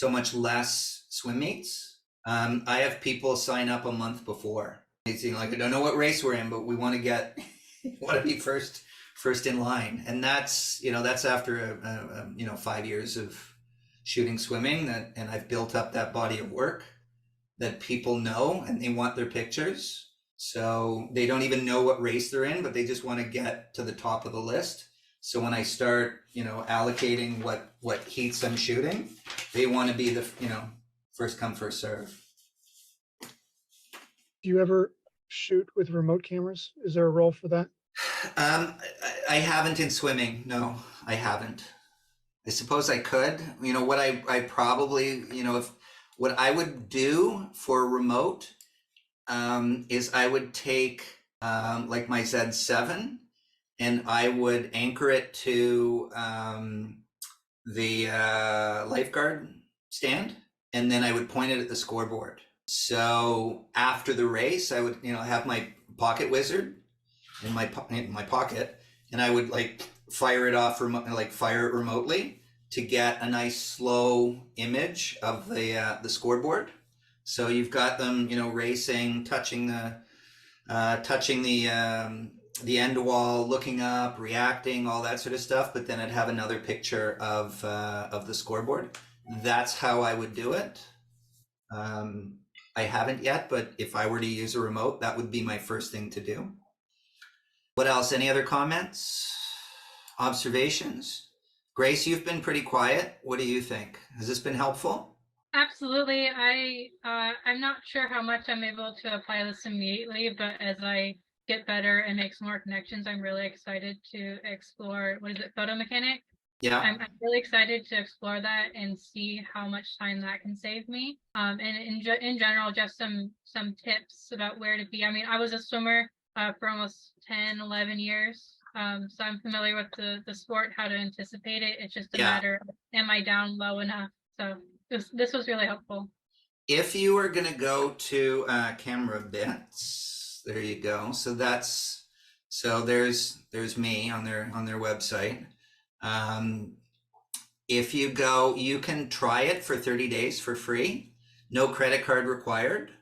much less swim meets, I have people sign up a month before. It's like, I don't know what race we're in, but we want to be first in line. And that's, you know, that's after you know, 5 years of shooting swimming, and I've built up that body of work that people know, and they want their pictures. So they don't even know what race they're in, but they just want to get to the top of the list. So when I start, you know, allocating what heats I'm shooting, they want to be the, you know, first come, first serve. Do you ever shoot with remote cameras? Is there a role for that? I haven't in swimming. No, I haven't. I suppose I could. You know, what I probably, you know, what I would do for remote is I would take like my Z7, and I would anchor it to the lifeguard stand, and then I would point it at the scoreboard. So after the race, I would, you know, have my pocket wizard in my pocket, and I would like fire it off, fire it remotely to get a nice slow image of the scoreboard. So you've got them, you know, racing, touching the end wall, looking up, reacting, all that sort of stuff. But then I'd have another picture of the scoreboard. That's how I would do it. I haven't yet, but if I were to use a remote, that would be my first thing to do. What else? Any other comments? Observations? Grace, you've been pretty quiet. What do you think? Has this been helpful? Absolutely. I'm not sure how much I'm able to apply this immediately, but as I get better and make some more connections, I'm really excited to explore, what is it, photo mechanic? Yeah. I'm really excited to explore that and see how much time that can save me. And in general, just some tips about where to be. I mean, I was a swimmer for almost 10, 11 years. So I'm familiar with the sport, how to anticipate it. It's just a matter of, am I down low enough? So this was really helpful. If you are going to go to Camera Bits, there you go. So there's me on their website. If you go, you can try it for 30 days for free, no credit card required.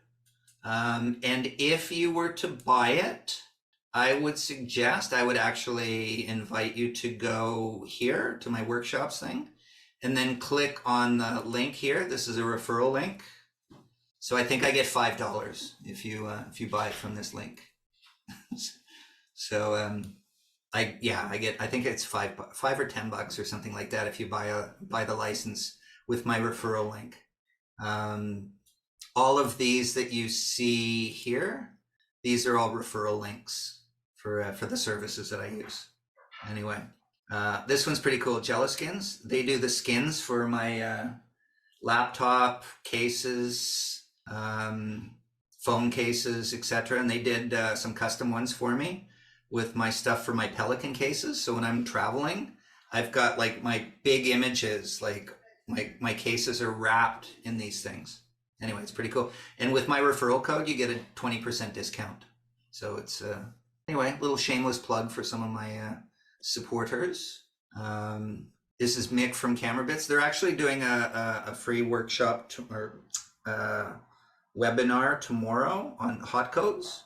And if you were to buy it, I would actually invite you to go here to my workshops thing and then click on the link here. This is a referral link. So I think I get $5 if you buy it from this link. So I think it's $5 or $10 or something like that if you buy the license with my referral link. All of these that you see here, these are all referral links for the services that I use. Anyway, this one's pretty cool. Jellaskins. They do the skins for my laptop cases, phone cases, etc. And they did some custom ones for me with my stuff for my Pelican cases. So when I'm traveling, I've got like my big images, like my cases are wrapped in these things. Anyway, it's pretty cool. And with my referral code, you get a 20% discount. So it's anyway, a little shameless plug for some of my supporters. This is Mick from Camera Bits. They're actually doing a free workshop or webinar tomorrow on hot codes.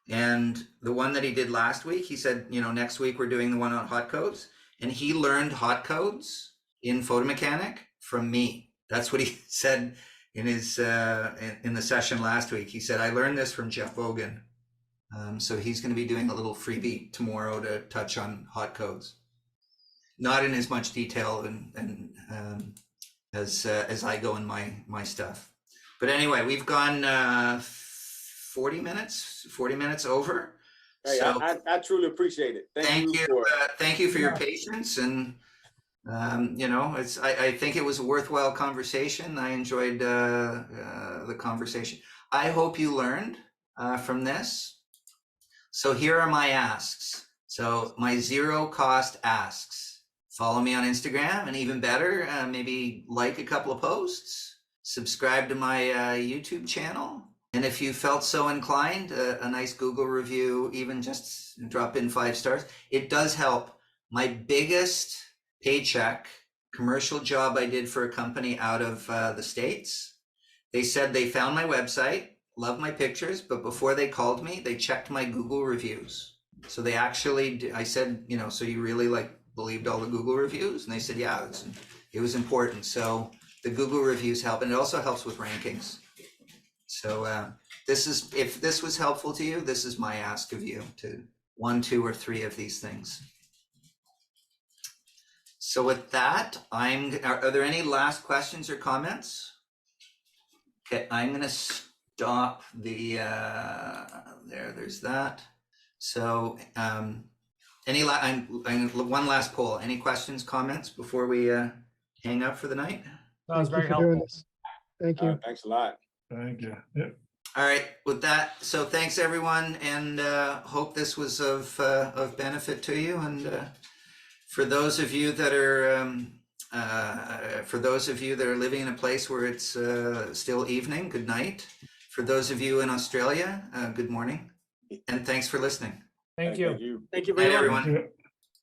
And the one that he did last week, he said, next week we're doing the one on hot codes. And he learned hot codes in Photo Mechanic from me. That's what he said in his in the session last week. He said, I learned this from Jeff Bogan. So he's going to be doing a little freebie tomorrow to touch on hot codes. Not in as much detail and as I go in my stuff. But anyway, we've gone 40 minutes over. Hey, so I truly appreciate it. Thank you. Thank you for your patience. And, I think it was a worthwhile conversation. I enjoyed the conversation. I hope you learned from this. So here are my asks. So my zero cost asks. Follow me on Instagram, and even better, maybe like a couple of posts, subscribe to my YouTube channel. And if you felt so inclined, a nice Google review, even just drop in 5 stars. It does help. My biggest paycheck, commercial job I did for a company out of the States. They said they found my website, love my pictures, but before they called me, they checked my Google reviews. So they actually, I said, so you really believed all the Google reviews? And they said, yeah, it was important. So the Google reviews help, and it also helps with rankings. So if this was helpful to you, this is my ask of you to 1, 2, or 3 of these things. So with that, are there any last questions or comments? Okay, I'm going to stop the, there's that. So one last poll. Any questions, comments before we hang up for the night? That was very helpful. Thank you. Thanks a lot. Thank you. Yep. All right, with that, so thanks everyone, and hope this was of benefit to you. And for those of you that are living in a place where it's still evening, good night. For those of you in Australia, good morning, and thanks for listening. Thank you. Thank you. Thank you very much. Everyone. Thank you.